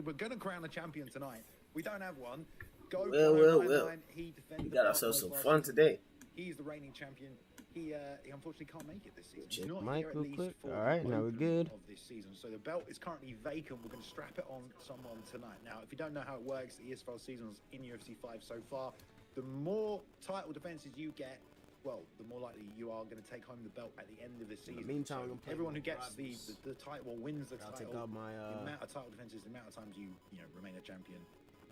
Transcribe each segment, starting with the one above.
we're going to crown a champion tonight. We don't have one. Go. Well. We got ourselves some fun today. He's the reigning champion. He unfortunately can't make it this season. He's not Mike, here at real least quick. for All right, now we're good. of this season. So the belt is currently vacant. We're going to strap it on someone tonight. Now, if you don't know how it works, the ESFL seasons in UFC 5 so far, the more title defenses you get, well, the more likely you are going to take home the belt at the end of the season. In the meantime, so everyone who gets the title or wins the title, take out my, the amount of title defenses, the amount of times you remain a champion.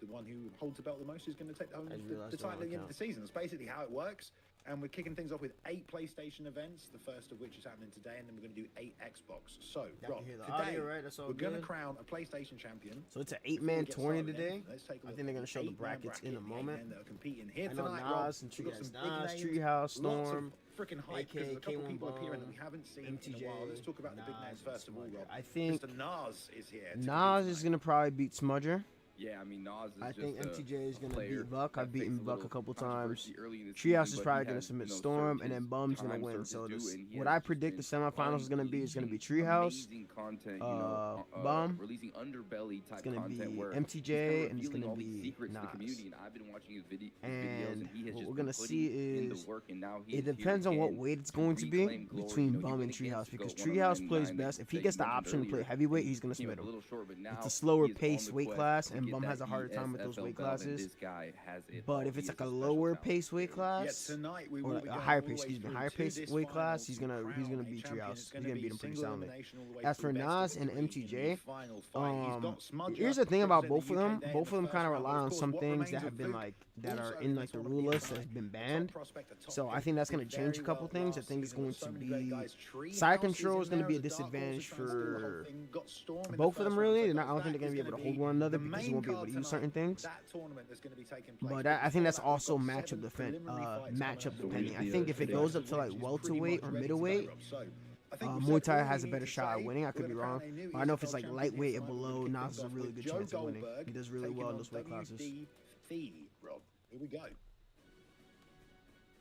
The one who holds the belt the most is going to take home the title at the end of the season. That's basically how it works. And we're kicking things off with 8 PlayStation events, the first of which is happening today, and then we're going to do 8 Xbox. So, Rob, today we're going to crown a PlayStation champion. So it's an 8-man tournament today. I think they're going to show the brackets in a moment. That are competing here I know tonight, Nas and Treehouse, Storm, freaking hype because there's a couple people appearing that we haven't seen in a while. Let's talk about the big names first of all, Rob. I think Mr. Nas is here. Nas is going to probably beat Smudger. Yeah, I mean, Nas is I think MTJ is going to beat Buck. I've beaten Buck a couple times. Treehouse is probably going to submit Storm, and then Bum's going to win. So what I predict the semifinals is going to be Treehouse, Bum, releasing underbelly type it's going to be MTJ, and it's going to be Nas. I've been watching his videos, and he has what just we're going to see is it depends on what weight it's going to be between Bum and Treehouse, because Treehouse plays best. If he gets the option to play heavyweight, he's going to submit him. It's a slower pace weight class, and Bum has a harder time with those weight classes. But if it's like a lower pace weight class, or a higher pace, higher pace weight class, he's gonna beat Treehouse. He's gonna beat him pretty soundly. As for Nas and MTJ, here's the thing about both of them. Both of them kind of rely on some things that have been that are in the rule list that have been banned. So I think that's gonna change a couple things. I think it's going to be side control is gonna be a disadvantage for both of them. Really, I don't think they're gonna be able to hold one another because you won't be able to use certain things. But I think that's also matchup depending. I think if it goes up to like welterweight or middleweight, Muay Thai has a better shot at winning. I could be wrong. But I know if it's like lightweight and below, Nas has a really good chance of winning. He does really well in those weight classes. Rob, here we go.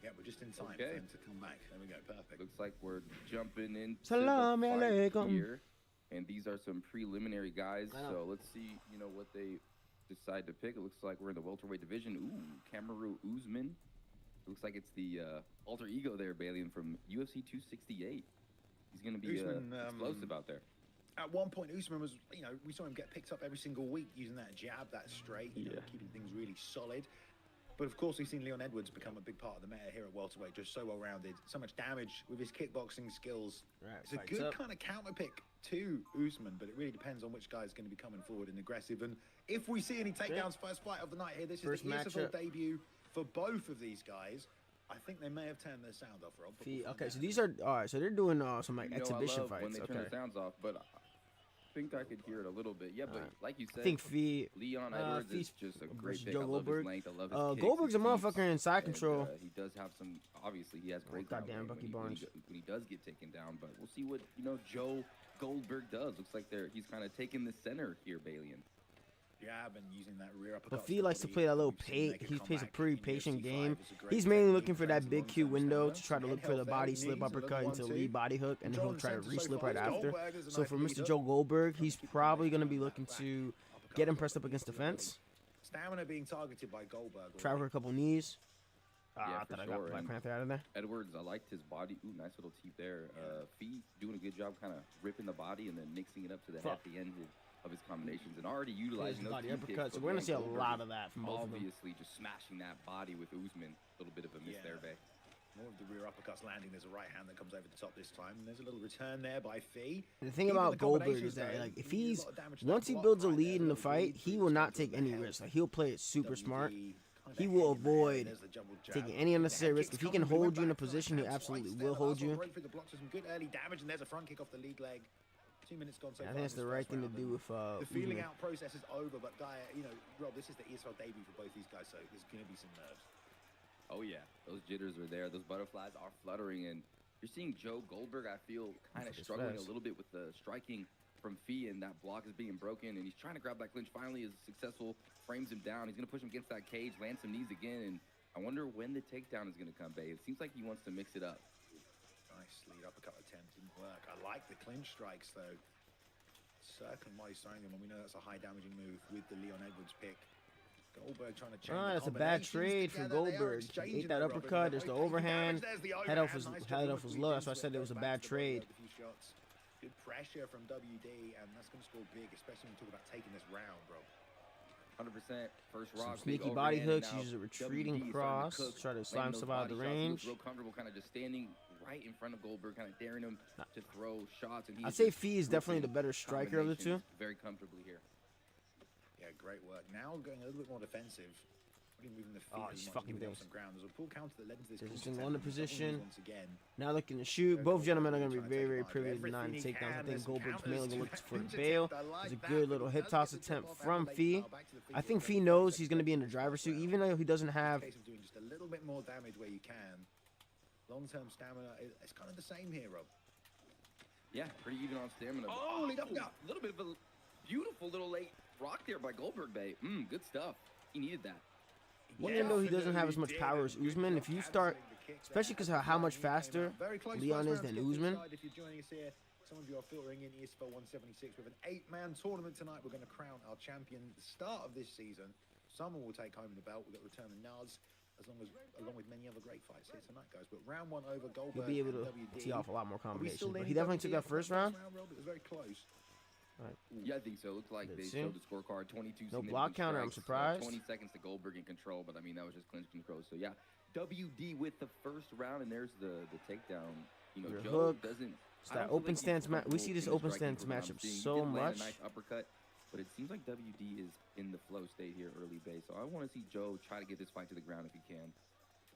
Yeah, we're just in time for him to come back. There we go, perfect. Looks like we're jumping in Salam alaikum here. And these are some preliminary guys, so let's see, what they decide to pick. It looks like we're in the welterweight division. Ooh, Kamaru Usman. It looks like it's the alter ego there, Balian, from UFC 268. He's going to be explosive out there. At one point, Usman was, we saw him get picked up every single week using that jab, that straight, keeping things really solid. But of course, we've seen Leon Edwards become a big part of the meta here at welterweight, just so well-rounded, so much damage with his kickboxing skills. Right, it's a good kind of counter pick to Usman, but it really depends on which guy is going to be coming forward and aggressive. And if we see any takedowns, first fight of the night here, this is the ESFL debut for both of these guys. I think they may have turned their sound off, Rob. Okay, so these are all right. So they're doing some exhibition fights. When they turn the sounds off, but I think I could hear it a little bit. Yeah, but like you said, I think Leon Edwards is just a great pick. Joe I love Goldberg. his length. I love his kicks, Goldberg's a motherfucker in side control. He does have some. Obviously, he has great. Goddamn Bucky Barnes. When he does get taken down, but we'll see what Joe Goldberg does. Looks like he's kind of taking the center here, Balian. Yeah, I've been using that rear uppercut. But Fee likes to play that little he plays a pretty patient game. He's mainly looking for that big Q window to try to look for the body slip uppercut into the lead body hook, and then he'll try to re-slip right after. So for Mr. Joe Goldberg, he's probably going to be looking to get him pressed up against the fence. Stamina being targeted by Goldberg. Try for a couple knees. Yeah, I thought I got Black Panther out of there. Edwards, I liked his body. Ooh, nice little teep there. Fee doing a good job kind of ripping the body and then mixing it up to the head at the end of his combinations and already utilizing those body kicks. uppercuts. So we're going to see a lot of that from both of them. Obviously, just smashing that body with Usman. A little bit of a miss there, Bay. More of the rear uppercuts landing. There's a right hand that comes over the top this time. And there's a little return there by Fee. And the thing about Goldberg is that if he's once he builds a lead in the fight, he will not take any risks. Like, he'll play it super smart. He will avoid taking any unnecessary risk. If he can hold you in a position, he absolutely will hold you. Some good early damage, and there's a front kick off the lead leg. 2 minutes gone so far. I think that's the right thing to do with the feeling out process is over, but Rob, this is the ESFL debut for both these guys, so there's going to be some nerves. Oh yeah, those jitters are there. Those butterflies are fluttering, and you're seeing Joe Goldberg, I feel, kind of struggling a little bit with the striking from Fee, and that block is being broken, and he's trying to grab that clinch. Finally is successful, frames him down. He's going to push him against that cage, land some knees again, and I wonder when the takedown is going to come, Bay. It seems like he wants to mix it up. Nice lead uppercut attempt, didn't work. I like the clinch strikes, though. circling while he's throwing them, and we know that's a high damaging move with the Leon Edwards pick. Goldberg trying to change. That's a bad trade for Goldberg. He ate that uppercut. There's the overhand. Head off was low. That's why I said it was a bad trade. Good pressure from WD, and that's going to score big, especially when you talk about taking this round, bro. 100% first rock. Sneaky body hooks. Uses a retreating cross. Try to slime himself out of the range. Real comfortable, kind of just standing right in front of Goldberg, kind of daring him to throw shots. And I'd say Fee is definitely the better striker of the two. Very comfortably here. Yeah, great work. Now going a little bit more defensive. Moving the feet he's fucking down some ground. There's a pull counter that led into this. Just in one position. Once again. Now looking to shoot. Both gentlemen are going to be very, very privileged with 9 takedowns. I think Goldberg's mainly going to look for the bail. It's a good little hip toss attempt from Fee. I think Fee knows he's going to be in the driver's seat, even though he doesn't have. Doing just a little bit more damage where you can. Long-term stamina. It's kind of the same here, Rob. Yeah, pretty even on stamina. Oh, a little bit of a beautiful little late rock there by Goldberg, babe. Good stuff. He needed that. Even though he doesn't have as much power as Usman, if you start, especially because of how much faster Leon is than Usman. If you're joining us here, some of you are filtering in ESFL 176 with an 8-man tournament tonight. We're going to crown our champion at the start of this season. Someone will take home the belt. We've got Return of Naz, along with many other great fights here tonight, guys. But round 1 over, Goldberg. He'll be able to tee off a lot more combinations. But he definitely took that first round. It was very close. Right. Yeah, I think so. It looked like they showed the scorecard. 22. No block counter. I'm surprised. 20 seconds to Goldberg in control, but I mean that was just clinch control. So yeah, WD with the first round, and there's the takedown. You know, Joe hook. doesn't. It's that open stance match. We see this open stance matchup so much. A nice uppercut, but it seems like WD is in the flow state here early base. So I want to see Joe try to get this fight to the ground if he can.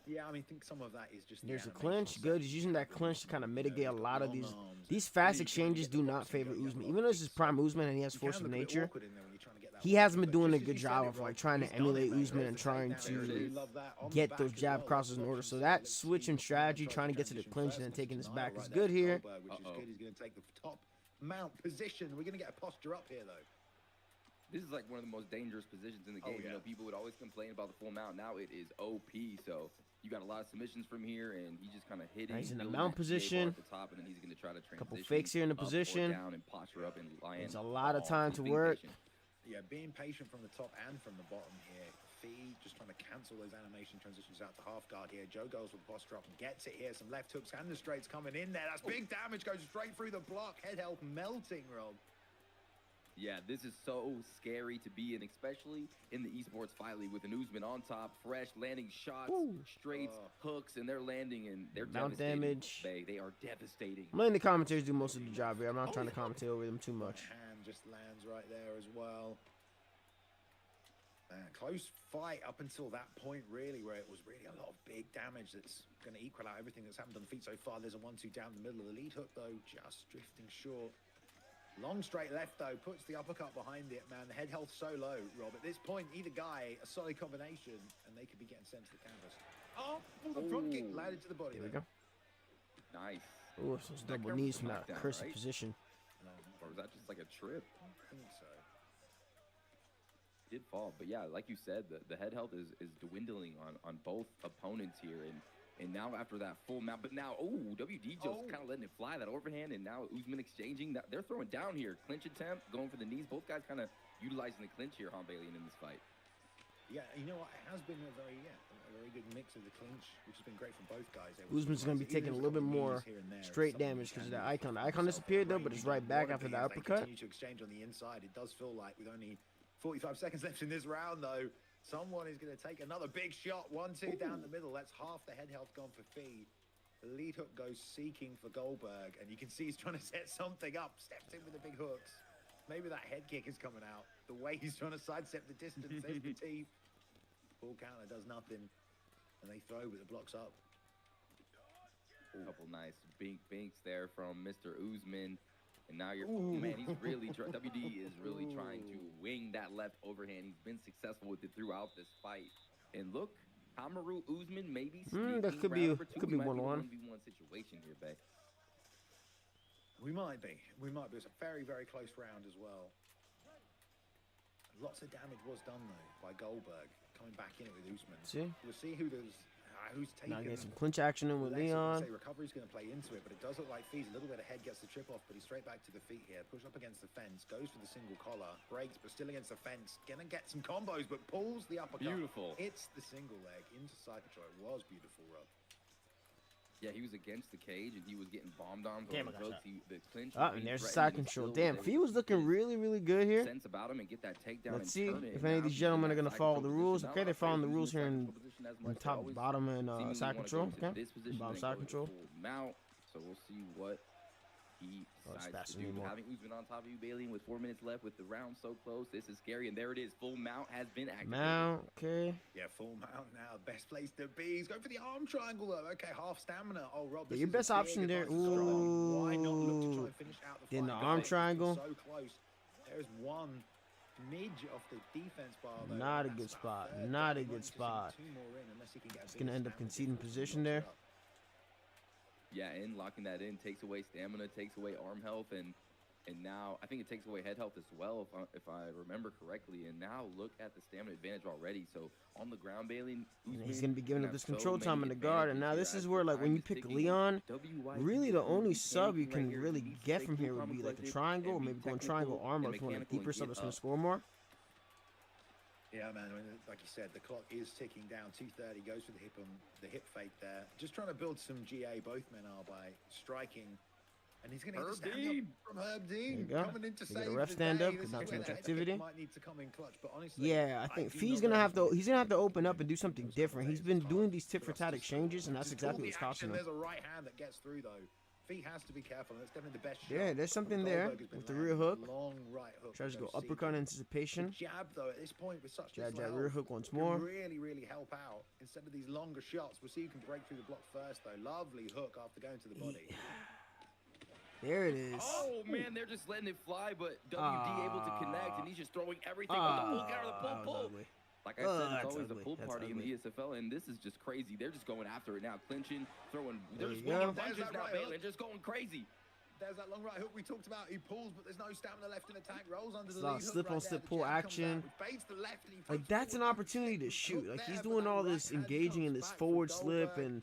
Yeah, I mean, I think some of that is just. There's a clinch. Good. He's using that clinch to kind of mitigate a lot of these fast exchanges. Do not favor Usman, even though this is prime Usman and he has force of nature. He hasn't been doing a good job of like trying to emulate Usman and trying to get those jab crosses in order. So that switch in strategy, trying to get to the clinch and then taking this back, is good here. Which is good. He's going to take the top mount position. We're going to get a posture up here though. This is like one of the most dangerous positions in the game. You know, people would always complain about the full mount. Now it is OP. So you got a lot of submissions from here, and he just kind of hit it. He's in the mount position. At the top, and then he's going to try to transition. Couple fakes here in the position. Down and posture up and lie in. It's a lot of time to work. Yeah, being patient from the top and from the bottom here. Fee just trying to cancel those animation transitions out to half guard here. Joe goes with the posture up and gets it here. Some left hooks and the straights coming in there. That's big damage. Goes straight through the block. Head health melting, Rob. Yeah, this is so scary to be in, especially in the esports fight league with an Usman on top, fresh, landing shots, straights, hooks, and they're landing, and they're mount damage. They are devastating. I'm letting the commentators do most of the job here. I'm not trying to commentate over them too much. Hand just lands right there as well. Close fight up until that point, really, where it was really a lot of big damage that's going to equal out everything that's happened on the feet so far. There's a 1-2 down the middle of the lead hook, though, just drifting short. Long straight left, though, puts the uppercut behind it, man. The head health so low, Rob. At this point, either guy, a solid combination, and they could be getting sent to the canvas. Oh, the front kick landed to the body. There we go. Nice. Oh, so it's double knees from that cursed position. Or was that just like a trip? I think so. Did fall, but yeah, like you said, the head health is dwindling on both opponents here, and now after that full mount, but now WD just kind of letting it fly, that overhand, and now Usman exchanging that. They're throwing down here, clinch attempt, going for the knees. Both guys kind of utilizing the clinch here, Bailey, in this fight. Yeah, you know what? It has been a very good mix of the clinch, which has been great for both guys. Usman's going to be taking a little bit more straight damage because of that icon. The icon disappeared though, but it's right back after the uppercut. Continue to exchange on the inside. It does feel like with only 45 seconds left in this round, though, someone is going to take another big shot. 1-2 down the middle. That's half the head health gone for Fee. The lead hook goes seeking for Goldberg, and you can see he's trying to set something up. Steps in with the big hooks. Maybe that head kick is coming out. The way he's trying to sidestep the distance, there's the teeth. Full counter does nothing, and they throw, but the block's up. A couple nice binks there from Mr. Usman. And now you're, man, he's really, WD is really trying to wing that left overhand. He's been successful with it throughout this fight. And look, Kamaru Usman maybe that could be 1-1 situation here, babe. We might be. It's a very, very close round as well. Lots of damage was done, though, by Goldberg coming back in it with Usman. See? We'll see who does. who's taking... Now getting some clinch action in with Leon. Recovery's going to play into it, but it does look like Fee's a little bit ahead, gets the trip off, but he's straight back to the feet here. Push up against the fence, goes for the single collar, breaks, but still against the fence. Gonna get some combos, but pulls the uppercut. Beautiful. It's the single leg into side control. It was beautiful, Rob. Yeah, he was against the cage, and he was getting bombed on. Damn, the clinch. And there's the side control. Damn, Fee was looking really, really good here. Sense about him and get that takedown. Let's see if any of these gentlemen are going to follow the rules. Okay, they're following the rules here in top, bottom, and side control. Okay, bottom side control. Mount, so we'll see what he decides to do. Having Usman on top of you, Bailey, with 4 minutes left with the round so close. This is scary, and there it is. Full mount has been activated. Mount, okay. Yeah, full mount now. Best place to be. He's going for the arm triangle, though. Okay, half stamina. Oh, Rob, your best option there. Ooh. Why not look to try and finish out the fight? Then the arm triangle. So close. There's one midge off the defense bar, though. Not a good spot. Not a good spot. It's going to end up conceding position there. Yeah, and locking that in takes away stamina, takes away arm health, and now I think it takes away head health as well, if I remember correctly. And now look at the stamina advantage already. So on the ground, Bailey, he's going to be giving up this control time in the guard. And now this is where, like, when you pick Leon, really the only sub you can really get from here would be like the triangle, or maybe going triangle arm, or if you want a deeper sub that's going to score more. Yeah, man. Like you said, the clock is ticking down. 2:30 goes for the hip fake there. Just trying to build some GA. Both men are by striking, and he's going to get the stand up from Herb Dean coming in to save the ref stand up. Not too much activity. Might need to come in clutch, but honestly, yeah, I think Fee's gonna have to. He's gonna have to open up and do something different. He's been doing these tit for tat exchanges, and that's exactly what's costing him. There's a right hand that gets through though. Fee has to be careful. That's definitely the best shot. Yeah, there's something there with the rear hook. Long right hook. Tries to go uppercut anticipation. Jab though at this point with such jab, rear hook once more. Really help out instead of these longer shots. We'll see who can break through the block first though. Lovely hook after going to the body. There it is. Oh man, they're just letting it fly, but WD able to connect, and he's just throwing everything on the pull counter, the pull. Like I said, it's always a pull party in the ESFL, and this is just crazy. They're just going after it now, clinching, throwing. They're just swinging punches now, Bailey, and just going crazy. There's that long right hook we talked about. He pulls, but there's no stamina left in attack. Rolls under the lead slip hook on slip pull action. Like that's an opportunity to shoot. Like he's doing all this engaging in this forward slip and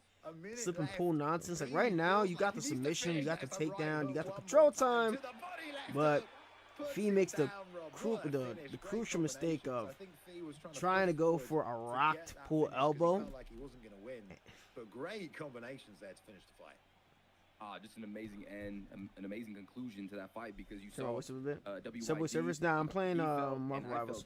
slip and pull nonsense. Like right now, you got the submission, you got the takedown, you got the control time, but Fee makes the crucial mistake of trying to go for a rocked pull elbow. But great combinations there to finish the fight. Just an amazing end, an amazing conclusion to that fight because you saw Subway Service. Now I'm playing Marvel Rivals.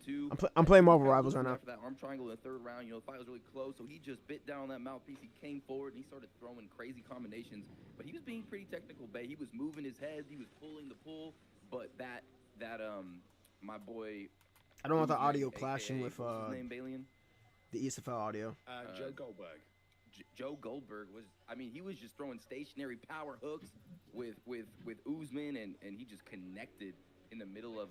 I'm playing Marvel Rivals right now. After that arm triangle in the third round, you know, the fight was really close, so he just bit down on that mouthpiece. He came forward and he started throwing crazy combinations, but he was being pretty technical, Bay. He was moving his head, he was pulling the pull, but that my boy. I don't want the audio clashing with what's his name, Balian? The ESFL audio. Joe Goldberg. Joe Goldberg was, I mean, he was just throwing stationary power hooks with Usman, and he just connected in the middle of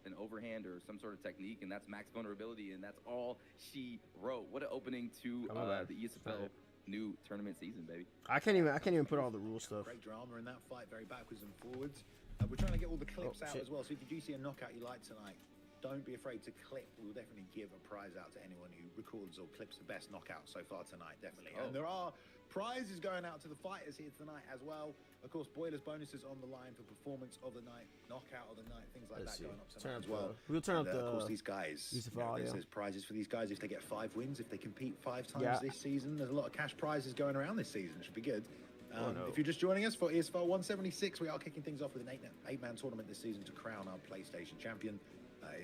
an overhand or some sort of technique, and that's max vulnerability, and that's all she wrote. What an opening to the ESFL new tournament season, baby. I can't even put all the rule stuff. Great drama in that fight, very backwards and forwards. We're trying to get all the clips out as well, so if you do see a knockout you like tonight, don't be afraid to clip. We'll definitely give a prize out to anyone who records or clips the best knockout so far tonight, definitely. And there are prizes going out to the fighters here tonight as well. Of course, Boilers bonuses on the line for performance of the night, knockout of the night, things like that going up tonight as well. We'll turn up the. Of course, these guys. There's prizes for these guys if they get 5 wins, if they compete 5 times this season. There's a lot of cash prizes going around this season. It should be good. If you're just joining us for ESFL 176, we are kicking things off with an 8-man tournament this season to crown our PlayStation champion.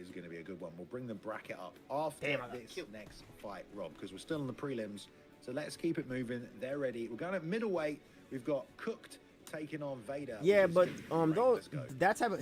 Is going to be a good one. We'll bring the bracket up after this next fight, Rob, because we're still in the prelims. So let's keep it moving. They're ready. We're going at middleweight. We've got Cooked taking on Vader. Yeah, but though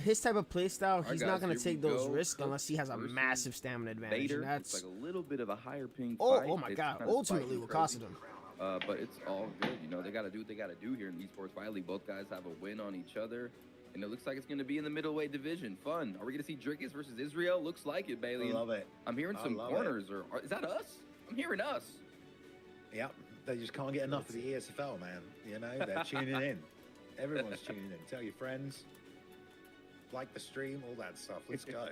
his type of play style, he's not going to take those risks unless he has a massive stamina advantage. Vader, and that's like a little bit of a higher ping fight. Oh my God! Ultimately, will cost him. But it's all good. You know, they got to do what they got to do here in esports. Finally, both guys have a win on each other. And it looks like it's going to be in the middleweight division. Fun. Are we going to see Dricus versus Israel? Looks like it, Bailey. I love it. I'm hearing some corners. Or is that us? I'm hearing us. Yep. They just can't get enough of the ESFL, man. You know, they're tuning in. Everyone's tuning in. Tell your friends. Like the stream, all that stuff. Let's go.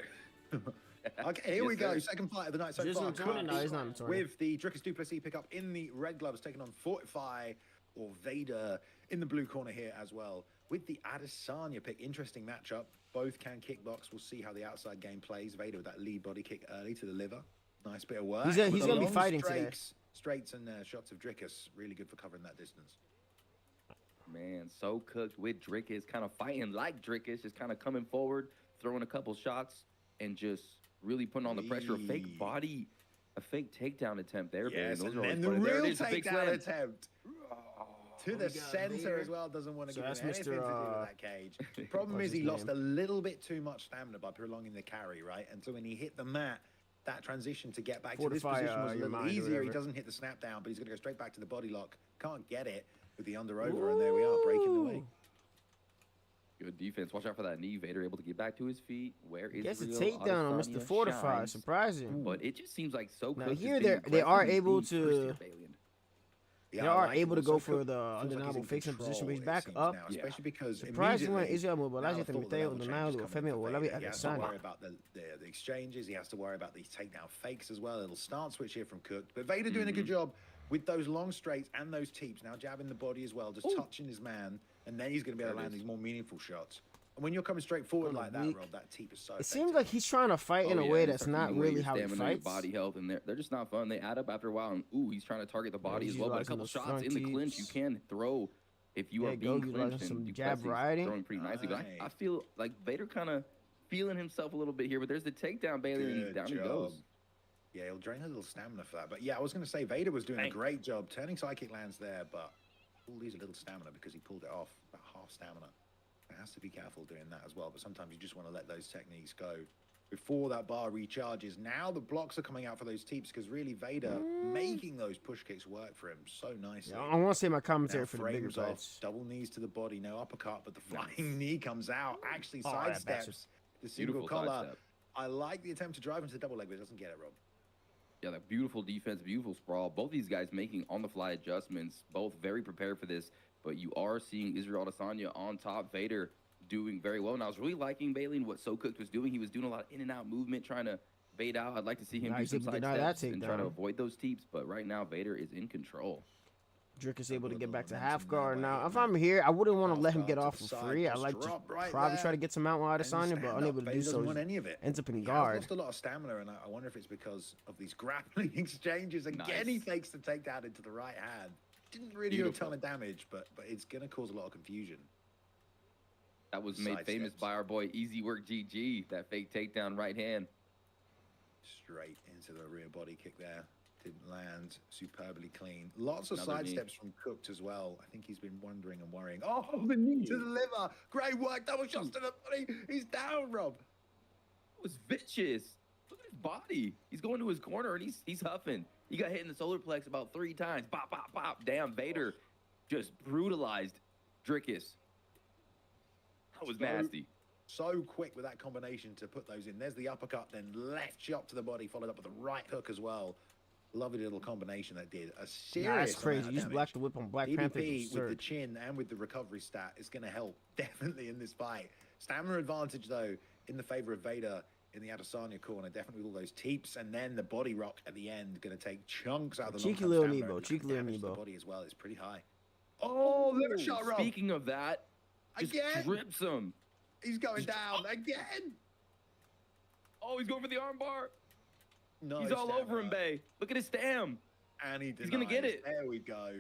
Okay, here we go. Second fight of the night so far. No, he's not with the Dricus du Plessis pickup in the red gloves, taking on Fortify or Vader in the blue corner here as well. With the Adesanya pick, interesting matchup. Both can kickbox. We'll see how the outside game plays. Vader with that lead body kick early to the liver. Nice bit of work. He's going to be fighting today. Straights and shots of Dricus. Really good for covering that distance. Man, so cooked with Dricus, kind of fighting like Dricus, just kind of coming forward, throwing a couple shots, and just really putting on the pressure. A fake body, a fake takedown attempt there. Yes, and the real takedown attempt. To the center as well. Doesn't want to give him anything to do with that cage. Problem is he lost a little bit too much stamina by prolonging the carry, right? And so when he hit the mat, that transition to get back to this position was a little easier. He doesn't hit the snap down, but he's going to go straight back to the body lock. Can't get it with the under over, and there we are, breaking the way. Good defense. Watch out for that knee. Vader able to get back to his feet. Where is gets a takedown on Mr. Fortify. Surprising. But it just seems like so now here they are able to go for the undeniable fakes in position, but he's back up. Now, especially because surprisingly Israel mobilize the Mateo on the now to Femi or he has to worry about the exchanges. He has to worry about these takedown fakes as well. It'll start switch here from Cook, but Vader doing a good job with those long straights and those teeps. Now jabbing the body as well, just touching his man, and then he's going to be able to land these more meaningful shots. And when you're coming straight forward like that, Rob, that teep is so. It seems like he's trying to fight in a way that's not really how he fights. Body health, and they're just not fun. They add up after a while, and he's trying to target the body as well. But a couple shots in the clinch, you can throw if you are being clinched, and you jab riding, throwing pretty nicely. But I feel like Vader kind of feeling himself a little bit here. But there's the takedown, Bailey, and down he goes. Yeah, he'll drain a little stamina for that. But yeah, I was going to say Vader was doing a great job turning side kick lands there, but all these a little stamina because he pulled it off about half stamina. Has to be careful doing that as well, but sometimes you just want to let those techniques go before that bar recharges. Now the blocks are coming out for those teeps because really Vader making those push kicks work for him so nicely. Yeah, I want to say my commentary for the bigger fights. Double knees to the body, no uppercut, but the flying knee comes out, actually sidesteps the single collar. I like the attempt to drive into the double leg, but it doesn't get it, Rob. Yeah, that beautiful defense, beautiful sprawl. Both these guys making on-the-fly adjustments, both very prepared for this. But you are seeing Israel Adesanya on top. Vader doing very well. And I was really liking Bailey and what So Cooked was doing. He was doing a lot of in-and-out movement, trying to bait out. I'd like to see him do some side steps and try to avoid those teeps. But right now, Vader is in control. Dricus able to get back to half guard. Now, if I'm here, I wouldn't want to let him get off for free. I'd like to probably try to get some out with Adesanya, but unable to do so. Ends up in guard. He's lost a lot of stamina, and I wonder if it's because of these grappling exchanges. Again, he fakes the takedown into the right hand. Didn't really do a ton of damage, but it's going to cause a lot of confusion. That was made famous by our boy Easy Work GG, that fake takedown right hand. Straight into the rear body kick there. Didn't land. Superbly clean. Lots of side steps from Cooked as well. I think he's been wondering and worrying. Oh, the knee to the liver. Great work. Double shots to the body. He's down, Rob. It was vicious. Look at his body. He's going to his corner, and he's huffing. He got hit in the solar plex about 3 times. Bop, bop, bop. Damn, Vader just brutalized Dricus. That was nasty. So quick with that combination to put those in. There's the uppercut, then left chop to the body, followed up with a right hook as well. Lovely little combination that did a serious. That's crazy. Use Black the Whip on Black Panther. With the chin and with the recovery stat is going to help definitely in this fight. Stamina advantage though in the favor of Vader in the Adesanya corner. Definitely with all those teeps and then the body rock at the end going to take chunks out of the cheeky little Nebo. Cheeky little Nebo. The body as well. It's pretty high. Oh, liver shot, Rob. Speaking of that, just drips him. He's going down again. Oh, he's going for the armbar. No, he's all over him, Bay. Look at his stam. And he's going to get it. There we go.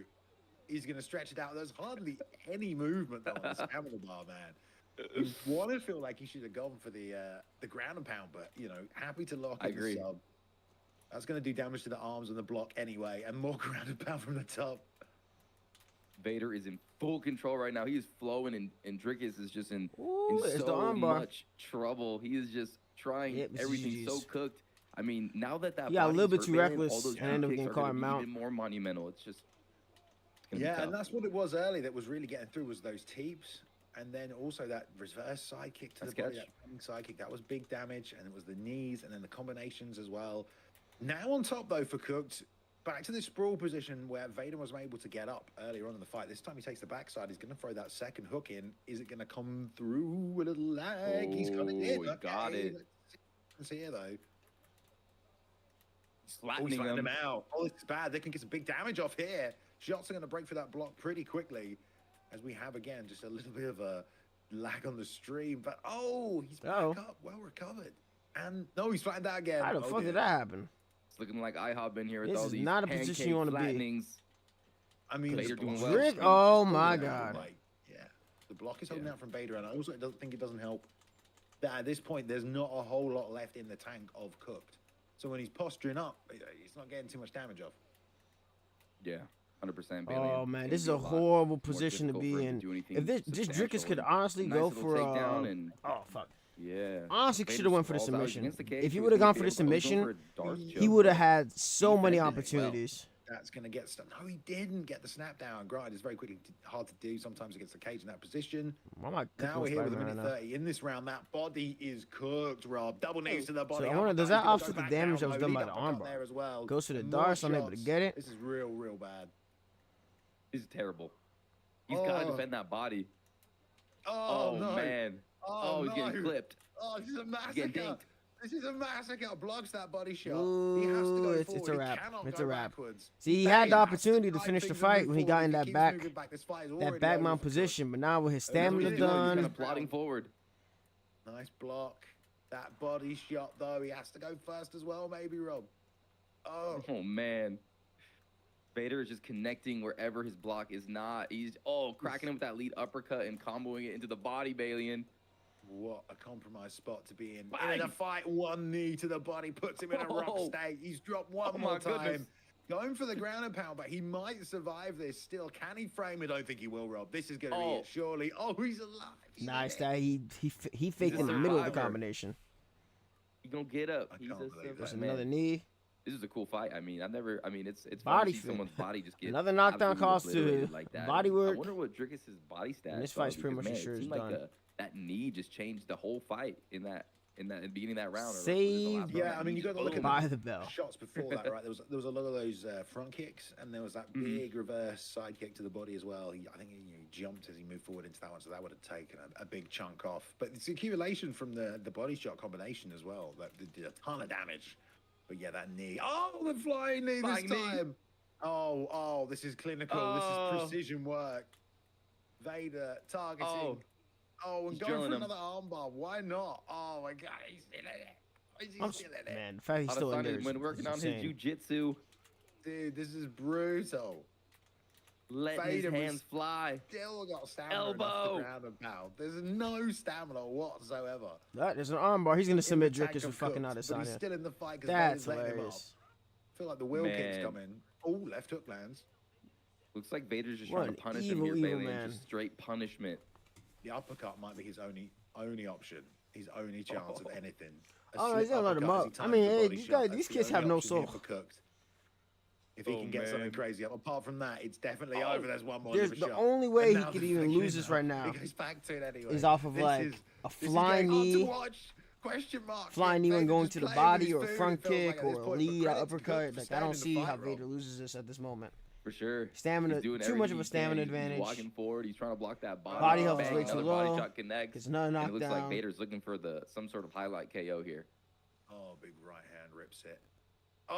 He's going to stretch it out. There's hardly any movement on the stamina bar, man. You want to feel like he should have gone for the ground and pound, but, you know, happy to lock in the sub. That's going to do damage to the arms and the block anyway, and more ground and pound from the top. Vader is in full control right now. He is flowing, and Dricus is just in so much trouble. He is just trying everything so cooked. I mean, now that a little bit too reckless and end up getting caught in mount. Even more monumental. It's just and that's what it was early that was really getting through was those teeps, and then also that reverse side kick to the body, that side kick that was big damage, and it was the knees and then the combinations as well. Now on top though for Cooked, back to this sprawl position where Vader was able to get up earlier on in the fight. This time he takes the backside. He's going to throw that second hook in. Is it going to come through with a leg? He's got it in. Got it. Let's see here though. flattening him out. Oh, this is bad. They can get some big damage off here. Shots are going to break for that block pretty quickly, as we have, again, just a little bit of a lag on the stream. But, he's back up. Well recovered. And, no, he's flattened out again. How the fuck did that happen? It's looking like IHOP in here with this all these is not a position you want to be. I mean, Vader doing well. Drick, oh, my God. Yeah, the block is holding out from Vader, and I also don't think it doesn't help that at this point, there's not a whole lot left in the tank of cooked. So when he's posturing up, he's not getting too much damage off. Yeah. 100%. Oh man, this is a horrible position to be in. If this Dricus could honestly go for oh fuck. Yeah. Honestly, should have went for the submission. If he would have gone for the submission, he would have had so many opportunities. That's going to get stuff. No, he didn't get the snap down. Grind is very quickly hard to do sometimes against the cage in that position. Now we're here with a minute 30 in this round. That body is cooked, Rob. Double knees to the body. So I wonder, does that offset the damage that was done by the armbar? There as well. Goes to the darts, unable to get it. This is real bad. This is terrible. He's got to defend that body. Oh no. Man. He's getting clipped. Oh, this is a massacre. Getting dinked. This is a massacre. Blocks that body shot. Ooh, he has to go forward. It's a wrap. It's a wrap. Backwards. See, he had the opportunity to finish the fight when he got in that back mount position, but now with his stamina done, he's plodding forward. Nice block. That body shot though. He has to go first as well, maybe, Rob. Oh man. Vader is just connecting wherever his block is not. He's cracking him with that lead uppercut and comboing it into the body, Balian. What a compromised spot to be in. In a fight, one knee to the body puts him in a rough state. He's dropped one more time. Goodness. Going for the ground and pound, but he might survive this still. Can he frame it? I don't think he will, Rob. This is going to be it, surely. Oh, he's alive. Nice that he faked in the middle of the combination. He gonna get up. There's another knee. This is a cool fight. I mean, it's body fun to see someone's body just get another knockdown cost to like that. Body work. I wonder what Dricus' body stats. And this fight's pretty much sure is done. That knee just changed the whole fight in the beginning of that round. Saved. Yeah, I mean, you got to look at by the bell shots before that, right? There was a lot of those front kicks, and there was that big reverse side kick to the body as well. I think he jumped as he moved forward into that one, so that would have taken a big chunk off. But it's accumulation from the body shot combination as well that did a ton of damage. But yeah, that knee. Oh, the flying knee this time. Oh, this is clinical. This is precision work. Vader targeting. And going for another armbar. Why not? Oh my God, he's still in it. He's still in it. Man, the fact he's still in there when working on his jiu-jitsu. Dude, this is brutal. Letting his hands fly. Still got stamina enough to ground and pound. There's no stamina whatsoever. There's an armbar. He's gonna submit Dricus with fucking Adesanya. He's still in the fight because that's hilarious. Him up. I feel like the wheel kick's coming. Oh, left hook lands. Looks like Vader's just trying to punish him here, Bailey. Just straight punishment. The uppercut might be his only option. His only chance of anything. He's gonna let him up. I mean, hey, these kids have no soul. If he can get something crazy up. Apart from that, it's definitely over. There's one more. The only way he could even lose this right now is off of like a flying knee. Flying knee when going to the body, or a front kick, or a lead uppercut. Like, I don't see how Vader loses this at this moment. For sure. Stamina, too much of a stamina advantage. He's walking forward. He's trying to block that body. Body health is way too low. Body shot connects. It's another knockdown. It looks like Vader's looking for some sort of highlight KO here. Oh, big right hand rips it. That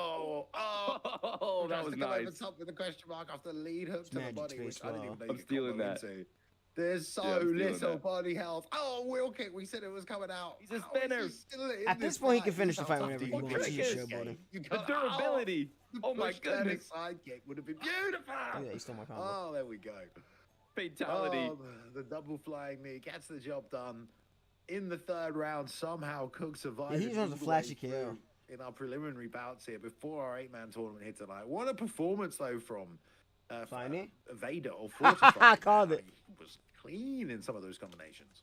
was nice. Over top with the question mark after the lead hook to the body, which I didn't even know I'm stealing that. There's so little body health. Wheel kick. We said it was coming out. He's a spinner. At this point, he can finish the fight whenever he wants. The durability. Oh my goodness. Side kick would have been beautiful. Yeah, he stole my combo. Oh, there we go. Fatality. The double flying knee gets the job done. In the third round, somehow Cook survived. Yeah, he runs a flashy KO. In our preliminary bouts here before our 8-man tournament here tonight. What a performance, though, from Vader or Fortify. I called it. He was clean in some of those combinations.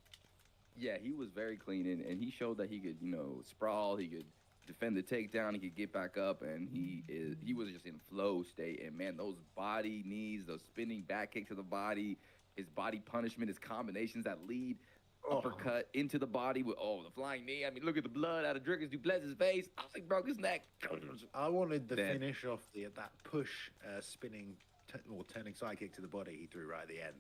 Yeah, he was very clean, and he showed that he could, sprawl, he could defend the takedown, he could get back up, and he was just in flow state. And man, those body knees, those spinning back kick to the body, his body punishment, his combinations that lead. Uppercut into the body with the flying knee. I mean, look at the blood out of Dricus du Plessis' face. I think broke his neck. I wanted the finish off that push spinning or turning side kick to the body he threw right at the end.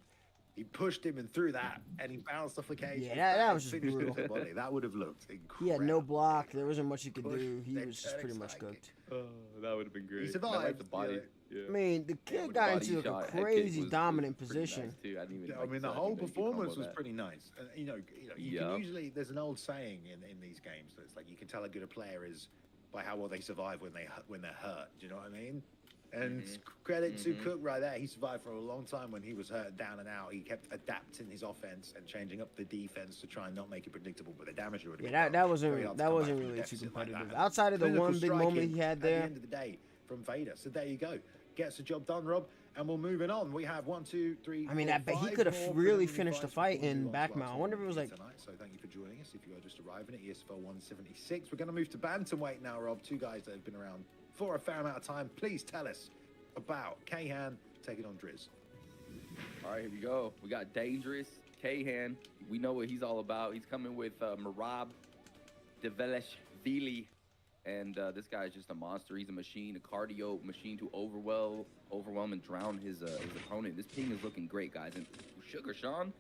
He pushed him and threw that, and he bounced off the cage. Yeah, that was just brutal. The body. That would have looked incredible. He had no block. There wasn't much he could do. He was just pretty much cooked. Oh, that would have been great. He survived. The body. Yeah. I mean, the kid got into like a crazy dominant position. Nice I mean, the whole performance was pretty nice. You can usually, there's an old saying in these games that it's like you can tell a good player is by how well they survive when they're hurt. Do you know what I mean? And credit to Cook right there. He survived for a long time when he was hurt down and out. He kept adapting his offense and changing up the defense to try and not make it predictable. But the damage would have been that wasn't really too competitive. Like Outside of the one big moment he had there. At the end of the day from Vader. So there you go. Gets the job done, Rob. And we're moving on. We have 1, 2, 3. I mean, he could have really finished the fight in back mount. I wonder if it was like. So thank you for joining us. If you are just arriving at ESFL 176, we're going to move to bantamweight now, Rob. Two guys that have been around for a fair amount of time. Please tell us about Kahan taking on Driz. All right, here we go. We got Dangerous Kahan. We know what he's all about. He's coming with Merab Develeshvili. And this guy is just a monster. He's a machine, a cardio machine to overwhelm and drown his opponent. This ping is looking great, guys. And Sugar Sean,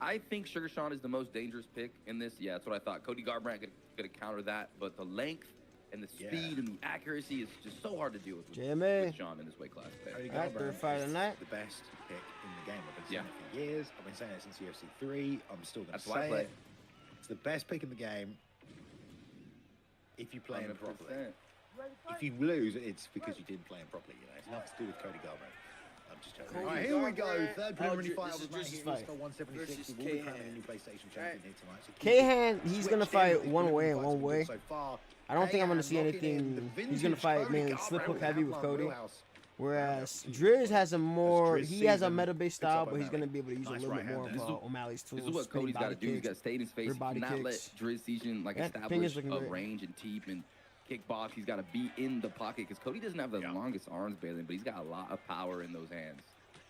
I think Sugar Sean is the most dangerous pick in this. Yeah, that's what I thought. Cody Garbrandt could counter that, but the length and the speed and the accuracy is just so hard to deal with Sean in this weight class. Alright, third fight of the night. The best pick in the game. I've been saying it for years. I've been saying it since UFC 3. I'm still going to say it. It's the best pick in the game. If you play him properly. If you lose, it's because you didn't play him properly. You know, it's nothing to do with Cody Garbrandt. I'm just joking. All right, here we go. Third preliminary fight of the night here. ESFL 176. We will be crowning a new PlayStation champion here tonight. So Kahan, he's gonna fight one way and one way. I don't think I'm gonna see anything. He's gonna fight mainly slip hook heavy with Cody. Whereas Driz has a more, he has a meta-based style, but he's going to be able to use a little bit more of O'Malley's tools. This is what Cody's got to do. He's got to stay in his face, not let Driz season like establish a range and teep and kickbox. He's got to be in the pocket because Cody doesn't have the longest arms, Balin, but he's got a lot of power in those hands.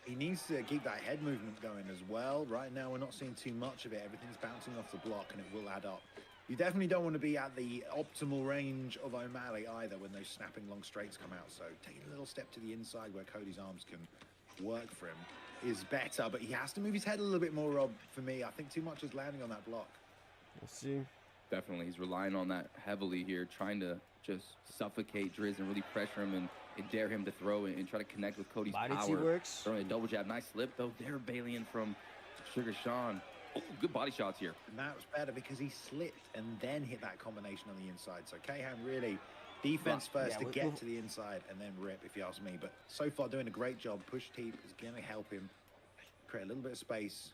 He needs to keep that head movement going as well. Right now, we're not seeing too much of it. Everything's bouncing off the block, and it will add up. You definitely don't want to be at the optimal range of O'Malley either when those snapping long straights come out. So taking a little step to the inside where Cody's arms can work for him is better. But he has to move his head a little bit more, Rob, for me. I think too much is landing on that block. We'll see. Definitely. He's relying on that heavily here, trying to just suffocate Driz and really pressure him and dare him to throw and try to connect with Cody's power. Works. Throwing a double jab. Nice slip, though. There, Balian from Sugar Sean. Oh, good body shots here. And that was better because he slipped and then hit that combination on the inside. So Kahan really defense first to get to the inside and then rip, if you ask me. But so far doing a great job. Push teep is going to help him create a little bit of space.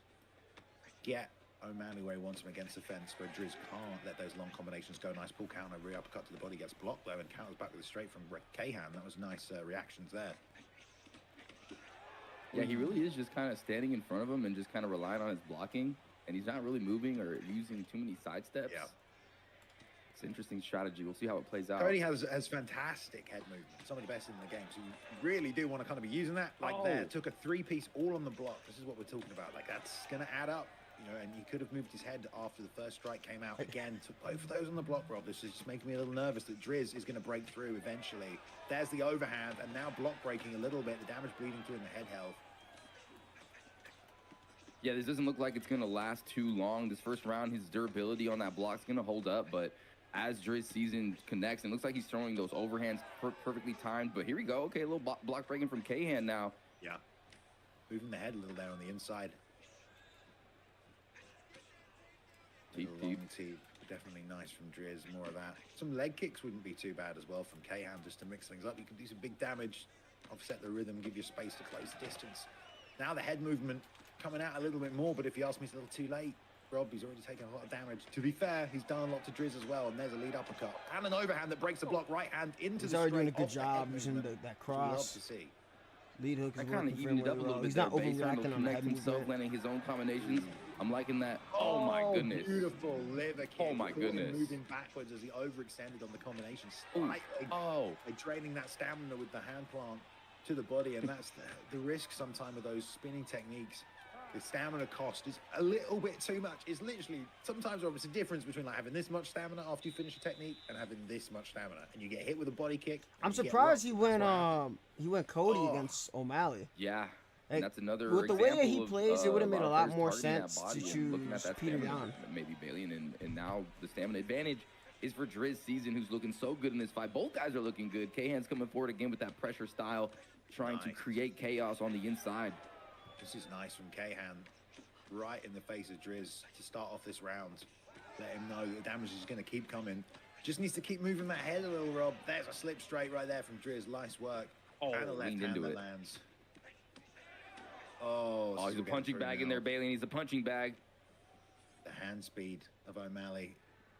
Get O'Malley where he wants him against the fence where Driz can't let those long combinations go. Nice pull counter, rear uppercut to the body, gets blocked though and counters back with a straight from Kahan. That was nice reactions there. Yeah, he really is just kind of standing in front of him and just kind of relying on his blocking. And he's not really moving or using too many side steps. Yeah. It's an interesting strategy. We'll see how it plays out. Cody has fantastic head movement. Some of the best in the game. So you really do want to kind of be using that. Like there, took a three-piece all on the block. This is what we're talking about. Like that's going to add up. You know, and he could have moved his head after the first strike came out. Again, took both of those on the block, Rob. This is just making me a little nervous that Driz is going to break through eventually. There's the overhand, and now block breaking a little bit. The damage bleeding through in the head health. Yeah, this doesn't look like it's going to last too long. This first round, his durability on that block is going to hold up. But as Driz season connects, and it looks like he's throwing those overhands perfectly timed. But here we go. Okay, a little block breaking from Kahan now. Yeah. Moving the head a little there on the inside. Long teep. Definitely nice from Driz. More of that. Some leg kicks wouldn't be too bad as well from Kahan just to mix things up. You can do some big damage, offset the rhythm, give you space to close the distance. Now the head movement coming out a little bit more, but if you ask me, it's a little too late. Rob, he's already taken a lot of damage. To be fair, he's done a lot to Driz as well, and there's a lead uppercut. And an overhand that breaks the block right hand into the straight. He's already doing a good job using that cross. Love to see. Lead hook is kind of evened it up a little bit. He's not overreacting on the head himself, landing his own combinations. I'm liking that. Oh my goodness. Beautiful liver kick. Oh my goodness. Moving backwards as he overextended on the combination. Like draining that stamina with the hand plant to the body, and that's the risk sometimes of those spinning techniques. The stamina cost is a little bit too much. It's literally sometimes it's a difference between like having this much stamina after you finish a technique and having this much stamina, and you get hit with a body kick. I'm surprised he went Cody against O'Malley. Yeah, And that's another with the way that he plays, it would have made a lot more targeting sense to choose Peter Yan. Maybe Bailey, and now the stamina advantage is for Driz Season, who's looking so good in this fight. Both guys are looking good. K-Han's coming forward again with that pressure style, trying to create chaos on the inside. This is nice from K-Han, right in the face of Driz to start off this round. Let him know that the damage is going to keep coming. Just needs to keep moving that head a little, Rob. There's a slip straight right there from Driz. Nice work. Oh, and a left hand into that it. lands. Oh, he's a punching bag in there, Bailey. He's a punching bag. The hand speed of O'Malley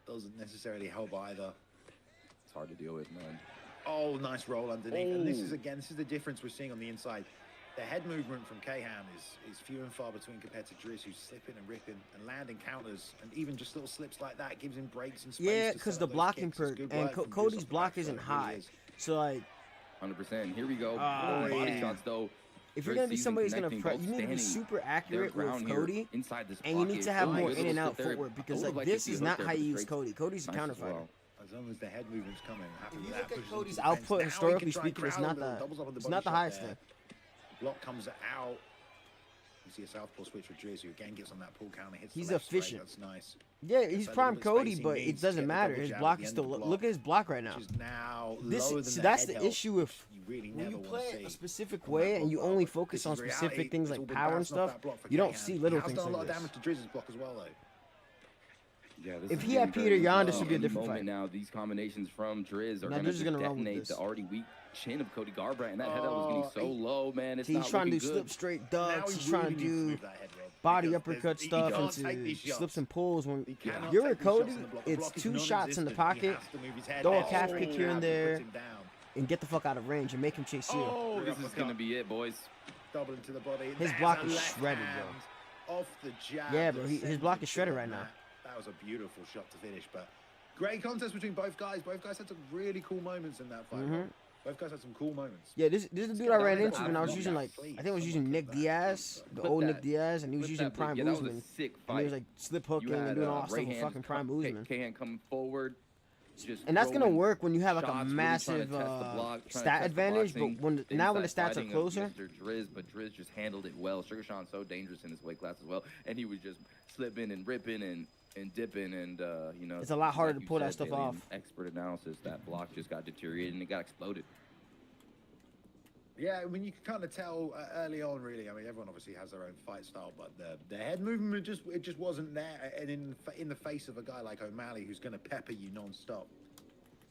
doesn't necessarily help either. It's hard to deal with, man. Oh, nice roll underneath. And this is the difference we're seeing on the inside. The head movement from K-Han is few and far between compared to Driz, who's slipping and ripping and landing counters, and even just little slips like that gives him breaks and space. Yeah, because the blocking perk and Cody's block isn't high, so like 100%. Here we go. Body shots though. If you're gonna be somebody who's gonna prep, you need to be super accurate with Cody, and you need to have more in and out footwork because like this is not how you use Cody. Cody's a counter fighter. As long as the head movement's coming, if you look at Cody's output historically speaking, it's not the highest thing. Block comes out. You see a southpaw switch for Driz, who again gets on that pull counter, hits he's the left efficient. Straight. That's nice. Yeah, he's prime Cody, but it doesn't matter. His block is still. Look at his block right now. That's the issue if when you play a specific way and you only focus on specific things like power and stuff, you don't see little things like this. A lot of damage to Driz's block as well, though. Yeah, if he had Peter Yan, this would be a different fight. Now these combinations from Driz are going to detonate the already weak chin of Cody Garbrandt, and that head up was getting so low, man. It's he's trying to do slip straight ducks. He's trying to do body uppercut stuff into slips and pulls. When you're with Cody, it's 2 shots in the pocket, throw a calf kick here and there, and get the fuck out of range and make him chase you. Oh, this is going to be it, boys. Double into the body. His block is shredded, bro. Off the jab. Yeah, bro. His block is shredded right now. That was a beautiful shot to finish, but great contest between both guys. Both guys had some really cool moments in that fight. Both guys had some cool moments. Yeah, this is the dude I ran into when I was using I think I was using Nick Diaz, the old Nick Diaz, and he was using Prime Usman. And he was like slip hooking and doing all that stuff with fucking Prime Usman. K-Hand coming forward. And that's gonna work when you have like a massive stat advantage, but when the stats are closer. But Driz just handled it well. Sugar Sean's so dangerous in this weight class as well, and he was just slipping and ripping and dipping, and you know, it's a lot harder to pull that stuff off. Expert analysis, that block just got deteriorated and it got exploded. Yeah, I mean, you can kind of tell early on, really. I mean, everyone obviously has their own fight style, but the head movement just wasn't there. And in the face of a guy like O'Malley, who's going to pepper you non-stop,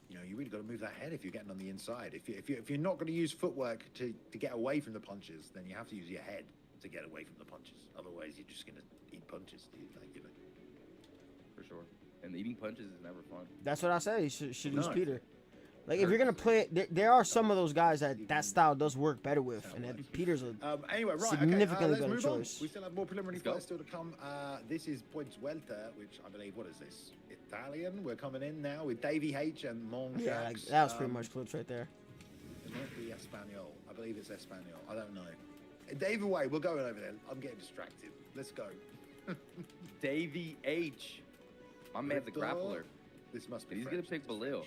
you know, you really got to move that head if you're getting on the inside. If you're not going to use footwork to get away from the punches, then you have to use your head to get away from the punches. Otherwise, you're just going to eat punches, dude. Like, you know. For sure. And eating punches is never fun. That's what I said. You should use Peter. Like, if you're going to play it, there are some of those guys that style does work better with, and Peter's a significantly better choice. We still have more preliminary fights still to come. This is Points Welter, which I believe, what is this? Italian? We're coming in now with Davey H and Monjax. Yeah, like, that was pretty much clips right there. It might be Espanol. I believe it's Espanol. I don't know. Either way, we're going over there. I'm getting distracted. Let's go. Davey H. My man's a grappler. This must be He's going to pick Belil.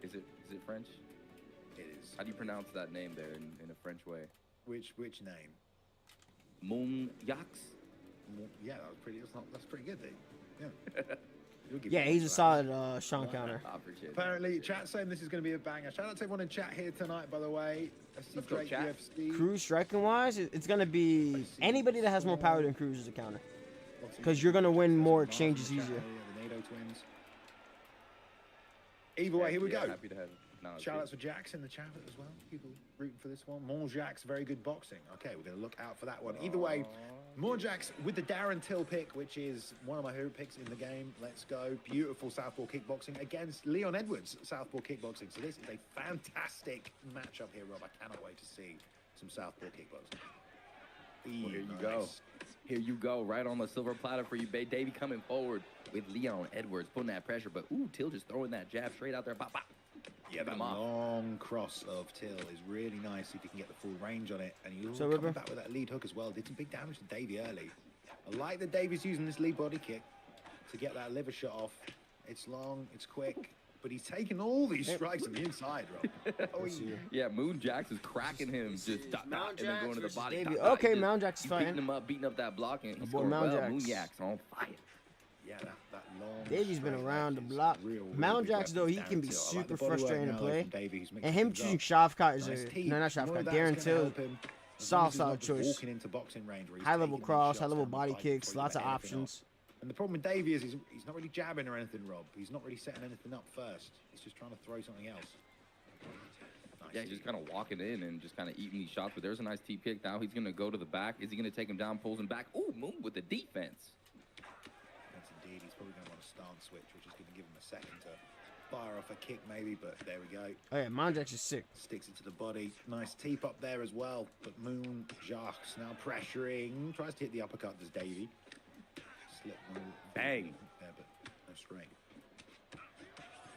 Is it French? It is. How do you pronounce that name there in a French way? Which name? Monjax? Yeah, that's pretty good, dude. Yeah. Yeah, he's a solid Sean counter. I appreciate it. Apparently, chat saying this is going to be a banger. Shout out to everyone in chat here tonight, by the way. Let's go, chat. Cruz striking wise, it's going to be anybody that has more power than Cruz is a counter. Because you're going to win more exchanges easier. The NATO twins. Either way, here we go. Happy to have Shout outs for Jax in the chat as well. People rooting for this one. Monjax, very good boxing. Okay, we're going to look out for that one. Either way, Monjax with the Darren Till pick, which is one of my favorite picks in the game. Let's go. Beautiful southpaw kickboxing against Leon Edwards, southpaw kickboxing. So this is a fantastic matchup here, Rob. I cannot wait to see some southpaw kickboxing. Well, here you go. Here you go. Right on the silver platter for you, babe. Davey coming forward with Leon Edwards, putting that pressure. But, ooh, Till just throwing that jab straight out there. Bop, bop. Yeah, that long cross of Till is really nice if you can get the full range on it. And you also come back with that lead hook as well. Did some big damage to Davey early. I like that Davey's using this lead body kick to get that liver shot off. It's long, it's quick, but he's taking all these strikes on the inside, Rob. Oh, yeah, Moon Jax is cracking him, just and then going to the body. Okay, Mount Jax is fighting. Beating up that block, and he's scoring well. Moon Jax on fire. Yeah, that long. Davy's been around the block. Mount Jax, though, he can be super frustrating to play. And him choosing Shavkat is no, not Shavkat. Darren Till, solid choice. High level cross, high level body kicks, lots of options. And the problem with Davey is he's not really jabbing or anything, Rob. He's not really setting anything up first. He's just trying to throw something else. Nice. Yeah, he's just kind of walking in and just kind of eating these shots. But there's a nice T kick. Now he's going to go to the back. Is he going to take him down, pulls him back? Ooh, Moon with the defense. That's indeed. He's probably going to want a stance switch, which is going to give him a second to fire off a kick maybe, but there we go. Oh, yeah, Mount Jax is sick. Sticks it to the body. Nice teep up there as well. But Moon Jax now pressuring. Tries to hit the uppercut, does Davey. Bang. Yeah, but no straight.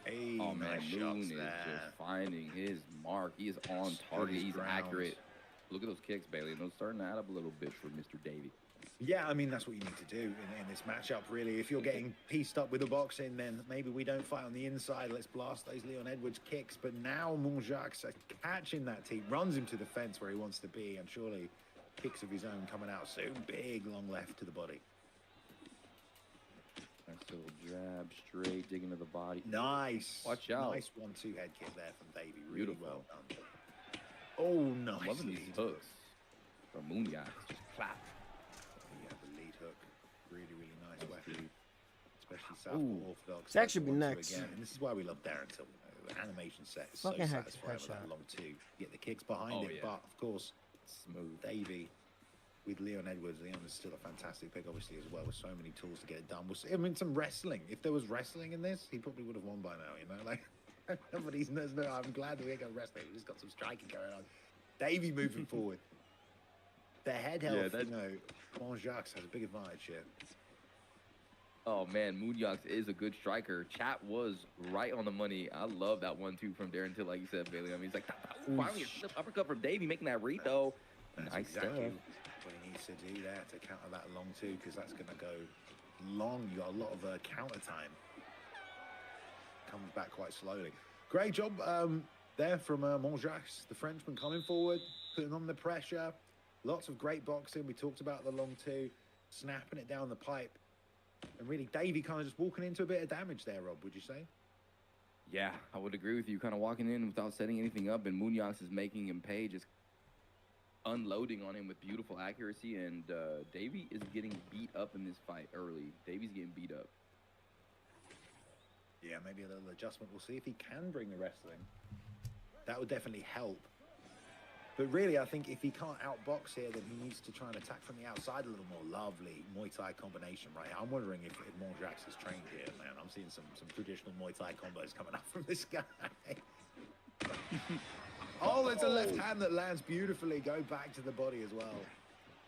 Hey, oh man, Moon is just finding his mark. He is on target. He's accurate. Look at those kicks, Bailey. And those starting to add up a little bit for Mr. Davey. Yeah, I mean, that's what you need to do in this matchup, really. If you're getting pieced up with the boxing, then maybe we don't fight on the inside. Let's blast those Leon Edwards kicks. But now Moon Jax catching that team, runs him to the fence where he wants to be, and surely kicks of his own coming out soon. Big long left to the body. Nice little jab, straight, digging to the body. Nice. Watch out. Nice 1-2 head kick there from Davey. Really well done. Oh, nice. Loving these hooks from Moon Jax. Just clap. Yeah, the lead hook. Really, really nice weapon. Especially Southpaw Orthodox. It's actually be next. Again. And this is why we love Darren Till. The animation set is fucking so satisfying with that long two. Get the kicks behind it, but of course, smooth. Davey. With Leon Edwards, Leon is still a fantastic pick, obviously, as well, with so many tools to get it done. We'll see. I mean, some wrestling. If there was wrestling in this, he probably would have won by now, you know? Like, nobody's, no, I'm glad that we ain't got wrestling. We just got some striking going on. Davey moving forward. The head health, you know, Moon Jax has a big advantage here. Oh, man, Moon Jax is a good striker. Chat was right on the money. I love that 1-2 from Darren Till, like you said, Bailey. I mean, he's like, finally a flip uppercut from Davey, making that read, though. Nice exactly stuff. What he needs to do there to counter that long two, because that's going to go long. You got a lot of counter time. Comes back quite slowly. Great job there from Moon Jax, the Frenchman, coming forward, putting on the pressure. Lots of great boxing. We talked about the long two, snapping it down the pipe. And really, Davey kind of just walking into a bit of damage there, Rob, would you say? Yeah, I would agree with you. Kind of walking in without setting anything up, and Moon Jax is making him pay, just unloading on him with beautiful accuracy. And Davey is getting beat up in this fight early. Davey's getting beat up. Yeah, maybe a little adjustment. We'll see if he can bring the wrestling. That would definitely help. But really, I think if he can't outbox here, then he needs to try and attack from the outside a little more. Lovely Muay Thai combination right here. I'm wondering if Moon Jax is trained here, man. I'm seeing some traditional Muay Thai combos coming up from this guy. Oh, there's a left hand that lands beautifully. Go back to the body as well.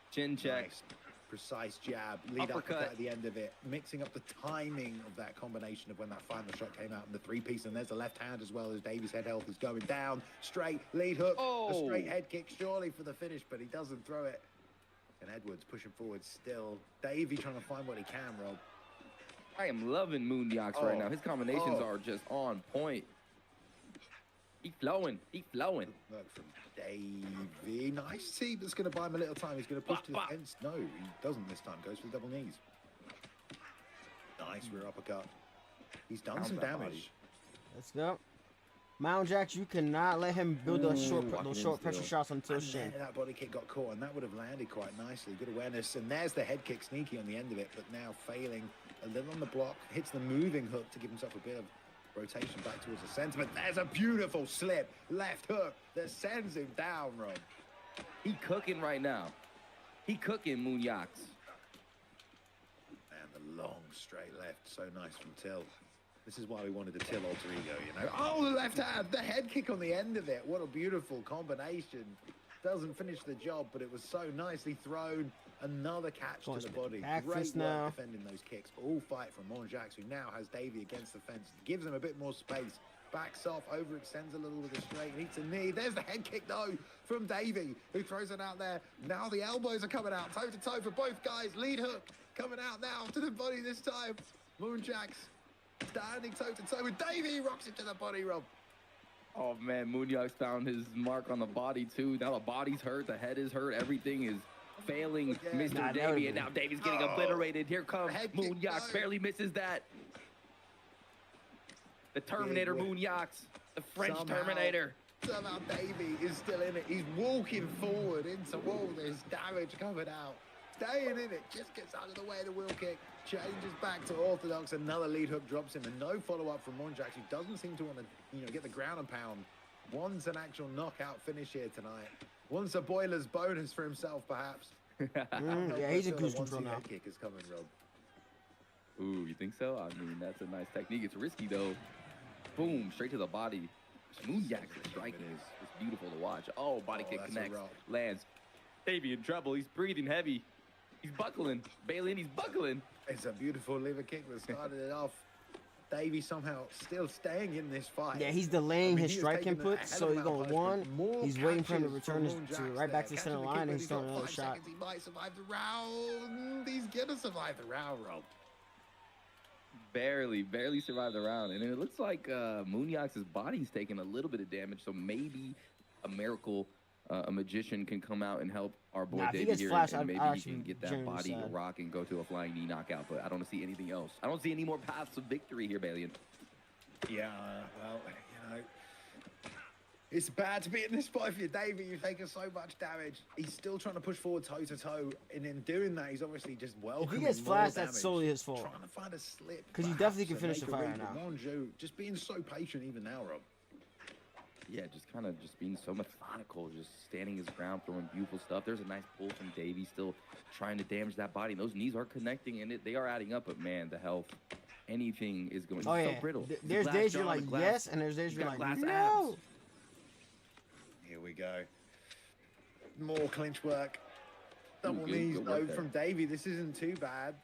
Chin check. Nice. Precise jab. Lead uppercut at the end of it. Mixing up the timing of that combination of when that final shot came out in the three-piece. And there's a left hand as well as Davey's head health is going down. Straight lead hook. A straight head kick surely for the finish, but he doesn't throw it. And Edwards pushing forward still. Davey trying to find what he can, Rob. I am loving Moon Jax right now. His combinations are just on point. He's flowing. He's flowing. Work from Davey. Nice team. That's going to buy him a little time. He's going to push to the fence. No, he doesn't this time. Goes for the double knees. Nice rear uppercut. He's done some damage. Let's go. Mount Jax, you cannot let him build those short pressure shots until shin. That body kick got caught, and that would have landed quite nicely. Good awareness. And there's the head kick sneaky on the end of it, but now failing a little on the block. Hits the moving hook to give himself a bit of rotation back towards the center, but there's a beautiful slip left hook that sends him down, Rob. He cooking right now. He cooking, Moon Jax. And the long straight left, so nice from Till. This is why we wanted the Till alter ego, you know. Oh, the left hand, the head kick on the end of it. What a beautiful combination. Doesn't finish the job, but it was so nicely thrown. Another catch to the body. Great work defending those kicks. All fight from Moon Jax, who now has Davey against the fence. Gives him a bit more space. Backs off, overextends a little with a straight. Needs a knee. There's the head kick, though, from Davey, who throws it out there. Now the elbows are coming out, toe to toe for both guys. Lead hook coming out now to the body this time. Moon Jax Standing toe-to-toe with Davey. He rocks it to the body, Rob. Oh, man, Munoz found his mark on the body, too. Now the body's hurt, the head is hurt, everything is failing Mr. Davey, and now Davey's getting obliterated. Here comes Munoz, barely misses that. The Terminator Munoz, the French Terminator. Somehow Davey is still in it. He's walking forward into all this damage coming out. Staying in it, just gets out of the way of the wheel kick. Changes back to orthodox. Another lead hook drops him, and no follow-up from Munoz, who doesn't seem to want to, get the ground and pound. Wants an actual knockout finish here tonight. Wants a boiler's bonus for himself, perhaps. Yeah, he's a cruise control now. Kick is coming, Rob. Ooh, you think so? I mean, that's a nice technique. It's risky, though. Boom, straight to the body. Smooth striking is beautiful to watch. Oh, body kick connects, lands. Davey in trouble. He's breathing heavy. He's buckling. Bailey, he's buckling. It's a beautiful liver kick that started it off. Davey somehow still staying in this fight. Yeah, he's delaying his strike input, so he's going one. He's waiting for him to return to right back to the center line, and he's throwing another shot. He might survive the round. He's gonna survive the round, Rob. Barely survived the round, and it looks like Munoz's body's taking a little bit of damage, so maybe a miracle, a magician can come out and help our boy Davey here, and maybe he can get that body to rock and go to a flying knee knockout, but I don't see anything else. I don't see any more paths of victory here, Bailey. Yeah, well, it's bad to be in this fight for you, Davey. You've taken so much damage. He's still trying to push forward toe-to-toe, and in doing that, he's obviously just welcoming. If he gets flashed, that's solely his fault. Trying to find a slip. Because he definitely can finish the fight right now. Just being so patient even now, Rob. Yeah, just being so methodical, just standing his ground, throwing beautiful stuff. There's a nice pull from Davey, still trying to damage that body. And those knees are connecting, and they are adding up, but man, the health, anything is going so brittle. There's days you're like, yes, and there's days you're like, no. Here we go. More clinch work. Double knees though from Davey. This isn't too bad.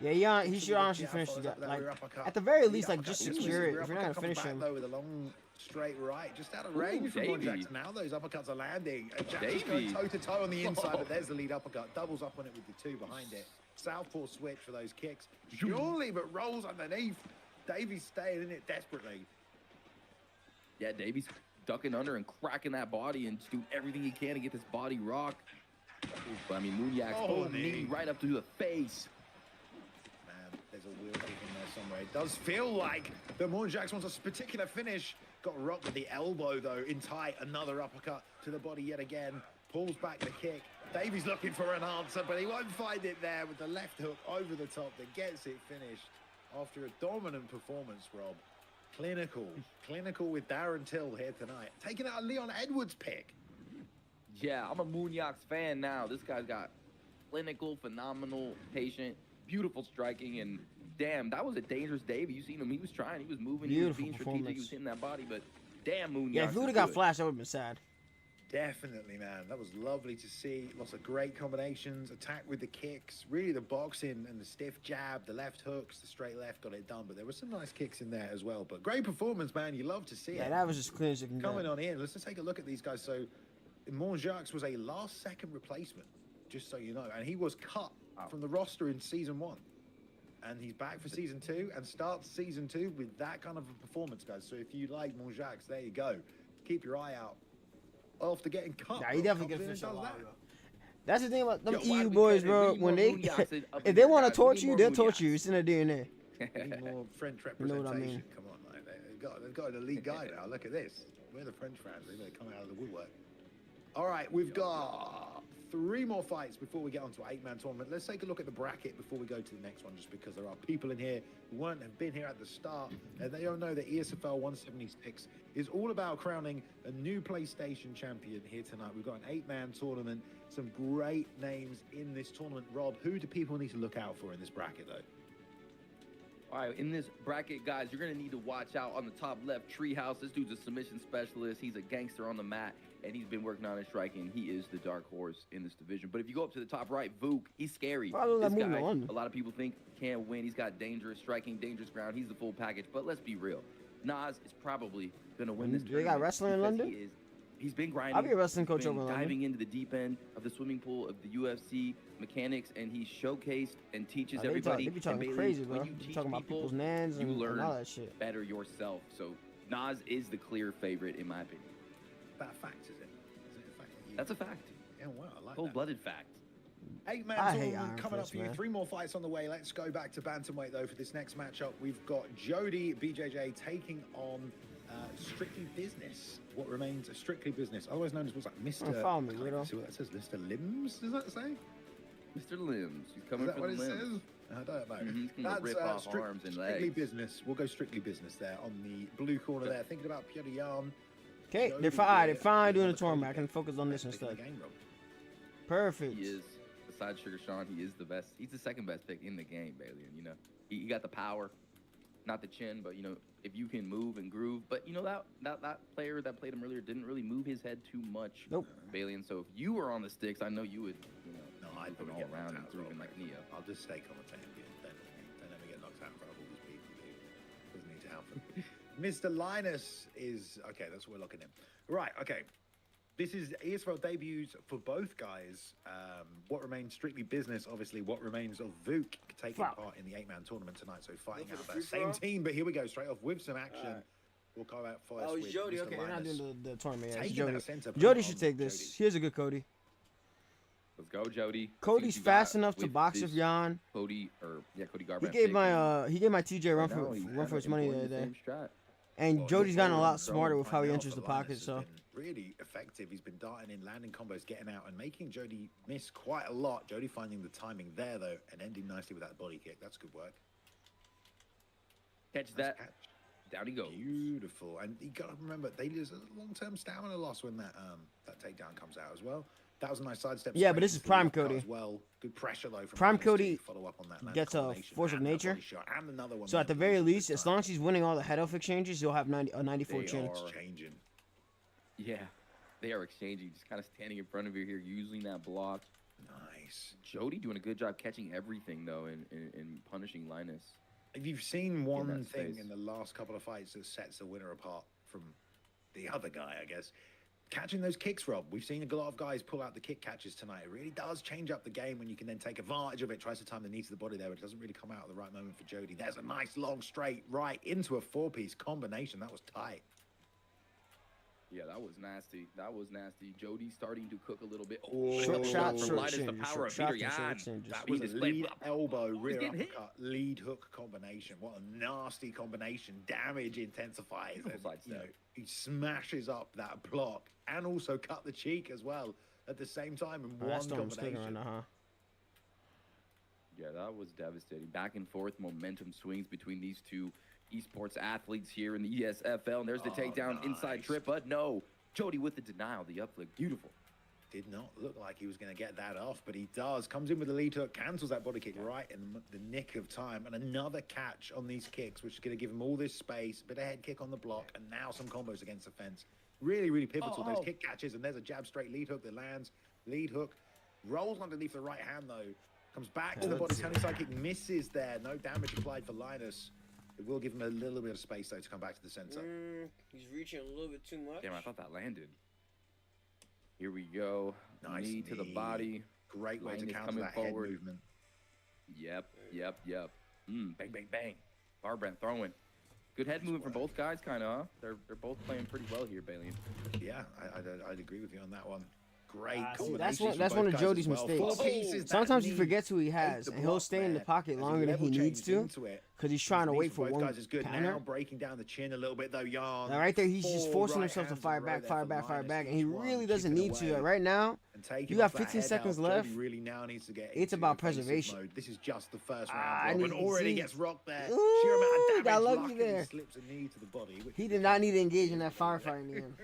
Yeah, he should honestly finish that. Like, at the very least, like, just secure it. If you're not gonna finish him. Though with a long straight right, just out of range from Jackson. Now those uppercuts are landing. Jackson's going toe to toe on the inside, but there's the lead uppercut. Doubles up on it with the two behind it. Southpaw switch for those kicks. Surely, but rolls underneath. Davey's staying in it desperately. Yeah, Davey's ducking under and cracking that body and just doing everything he can to get this body rocked. But I mean, Munoz's knee right up to the face. Man, there's a wheel kick in there somewhere. It does feel like the Munjax wants a particular finish. Got rocked with the elbow though, in tight. Another uppercut to the body yet again. Pulls back the kick. Davey's looking for an answer, but he won't find it there with the left hook over the top that gets it finished after a dominant performance, Rob. Clinical with Darren Till here tonight. Taking out a Leon Edwards pick. Yeah, I'm a Munoz fan now. This guy's got clinical, phenomenal, patient, beautiful striking, and damn, that was a dangerous Davey. You seen him? He was trying. He was moving. Beautiful he was being strategic. He was hitting that body, but damn, Munoz. Yeah, if he would have got flashed, that would have been sad. Definitely, man. That was lovely to see. Lots of great combinations. Attack with the kicks. Really, the boxing and the stiff jab, the left hooks, the straight left got it done. But there were some nice kicks in there as well. But great performance, man. You love to see it. Yeah, that was as clean as you can Coming on in, let's just take a look at these guys. So, Monjax was a last-second replacement, just so you know. And he was cut from the roster in Season 1. And he's back for Season 2 and starts Season 2 with that kind of a performance, guys. So if you like Monjax, there you go. Keep your eye out. After getting cut, he definitely gets finished a lot. That's the thing about them EU boys, bro. When they, if they want to torture you, they'll torture you. It's in their DNA. Need more French representation. You know what I mean? Come on, man. They've got an elite guy now. Look at this. We're the French fans. They're coming out of the woodwork. All right, we've got 3 more fights before we get onto an 8-man tournament. Let's take a look at the bracket before we go to the next one, just because there are people in here who have been here at the start, and they all know that ESFL 176 is all about crowning a new PlayStation champion here tonight. We've got an 8-man tournament, some great names in this tournament. Rob, who do people need to look out for in this bracket, though? All right, in this bracket, guys, you're going to need to watch out on the top left, Treehouse. This dude's a submission specialist. He's a gangster on the mat, and he's been working on his striking. He is the dark horse in this division. But if you go up to the top right, Vuk, he's scary. This guy, a lot of people think can't win. He's got dangerous striking, dangerous ground. He's the full package. But let's be real. Nas is probably going to win this tournament. They got wrestling in London? He's been grinding. I'll be a wrestling coach over diving into the deep end of the swimming pool of the UFC mechanics, and he showcased and teaches everybody. They be talking Bailey, crazy, bro. when you They teach talking about people, people's names you and learn all that shit. better yourself. So Nas is the clear favorite, in my opinion. That a fact, is it? Is it a fact that you... That's a fact. Yeah, well, I like Cold-blooded fact. 8-man tournament coming up for you. 3 more fights on the way. Let's go back to bantamweight, though, for this next matchup. We've got Jody BJJ taking on Strictly Business. What remains a Strictly Business, otherwise known as what's that, Mr. Follow me, weirdo. See what that says? Mr. Limbs, does that say? Mr. Limbs. He's coming Is that for what the it limbs. says? I don't know. He's gonna rip off arms and legs. Strictly Business. We'll go Strictly Business there on the blue corner there. Thinking about Petr Yan. Okay, they're fine. They're fine doing the tournament. I can focus on this instead. Perfect. He is, besides Sugar Sean, he is the best. He's the second best pick in the game, Bailey. And, you know, he got the power, not the chin, but, you know, if you can move and groove. But, you know, that player that played him earlier didn't really move his head too much, nope. Bailey. And so if you were on the sticks, I know you would, you know, I'd put probably all get around and knocked out grooving as well, like Neo. I'll just stay commentating. Don't ever get knocked out in front of all these people, dude. Doesn't need to happen. Mr. Linus is... Okay, that's what we're looking in. Right, okay. This is ESFL debuts for both guys. What remains Strictly Business, obviously. What remains of Vuk taking part in the 8-man tournament tonight. So fighting out that same team. But here we go, straight off with some action. We'll go out first. Oh, with Jody. Mr. Okay, you're not doing the tournament yet. Jody. Jody should take this. Here's a good Cody. Let's go, Jody. Cody's fast enough to box with Yan. Cody Garbrandt. He gave my TJ run for his money the other day. And Jody's gotten a lot smarter with how he enters the pocket. So really effective. He's been darting in, landing combos, getting out, and making Jody miss quite a lot. Jody finding the timing there though, and ending nicely with that body kick. That's good work. Catch that. Down he goes. Beautiful. And you got to remember, there's a long-term stamina loss when that takedown comes out as well. That was a nice sidestep. Yeah, but this is Prime Cody. As well. Good pressure though. From Prime Cody follow up on that gets a force of nature. And another one so at the very least, as long as he's winning all the head-off exchanges, he'll have a 94 chin. Changing. Yeah, they are exchanging. Just kind of standing in front of you here, using that block. Nice. Jody doing a good job catching everything though, and punishing Linus. If you've seen one thing in the last couple of fights that sets the winner apart from the other guy, I guess, catching those kicks, Rob. We've seen a lot of guys pull out the kick catches tonight. It really does change up the game when you can then take advantage of it. Tries to time the knee to the body there, but it doesn't really come out at the right moment for Jody. There's a nice long straight right into a 4-piece combination. That was tight. Yeah, that was nasty. That was nasty. Jody starting to cook a little bit. Oh, short shot, short the power of Petr Yan. That was a lead elbow, rear uppercut, lead hook combination. What a nasty combination. Damage intensifies. And, you know, he smashes up that block and also cut the cheek as well at the same time in one combination. Yeah, that was devastating. Back and forth momentum swings between these two esports athletes here in the ESFL. And there's the takedown inside trip, but no. Jody with the denial, the uplift. Beautiful. Did not look like he was going to get that off, but he does. Comes in with the lead hook, cancels that body kick right in the nick of time. And another catch on these kicks, which is going to give him all this space. Bit of head kick on the block, and now some combos against the fence. Really, really pivotal. Those kick catches, and there's a jab straight lead hook that lands. Lead hook. Rolls underneath the right hand, though. Comes back to the body. Turning side kick misses there. No damage applied for Linus. It will give him a little bit of space, though, to come back to the center. He's reaching a little bit too much. Damn, I thought that landed. Here we go. Nice knee to the body. Great way to counter that head movement. Yep. Bang, bang, bang. Garbrandt throwing. Good head movement for both guys, kind of. Huh? They're both playing pretty well here, Bailey. Yeah, I'd agree with you on that one. Great. That's one of Jody's mistakes. Sometimes he forgets who he has, and he'll stay in the pocket longer than he needs to, because he's trying to wait for one counter. Breaking down the chin a little bit though, Yan. Now right there, he's just forcing himself to fire back, and he really doesn't need to. Right now, you got 15 seconds left. Really now needs to get. It's about preservation. This is just the first round. And already gets rocked there. Sheer amount of damage. Got lucky there. Slips a knee to the body. He did not need to engage in that firefight in the end.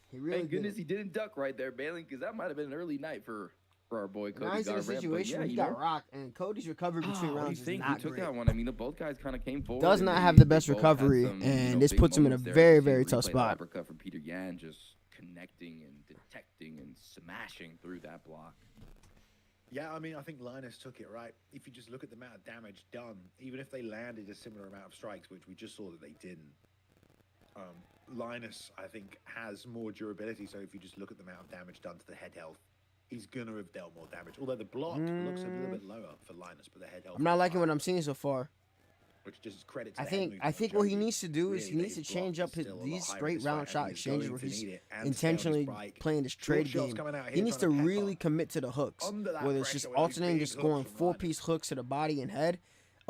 He really Thank goodness he didn't duck right there, Bailey, because that might have been an early night for our boy Cody Garbrandt. He's in a situation where he got rocked, and Cody's recovery between rounds is not took great. that one. I mean, both guys kind of came forward. Does not have the best recovery, and this puts him in a very, very tough spot. Uppercut from Petr Yan, just connecting and detecting and smashing through that block. Yeah, I mean, I think Linus took it, right? If you just look at the amount of damage done, even if they landed a similar amount of strikes, which we just saw that they didn't, Linus, I think, has more durability. So if you just look at the amount of damage done to the head health, he's going to have dealt more damage. Although the block looks a little bit lower for Linus, but the head health... I'm not liking what I'm seeing so far. Which just credits. I think what he needs to do is he needs to change up these straight round shot exchanges where he's intentionally playing this trade game. He needs to really commit to the hooks, whether it's just alternating, just going 4-piece hooks to the body and head.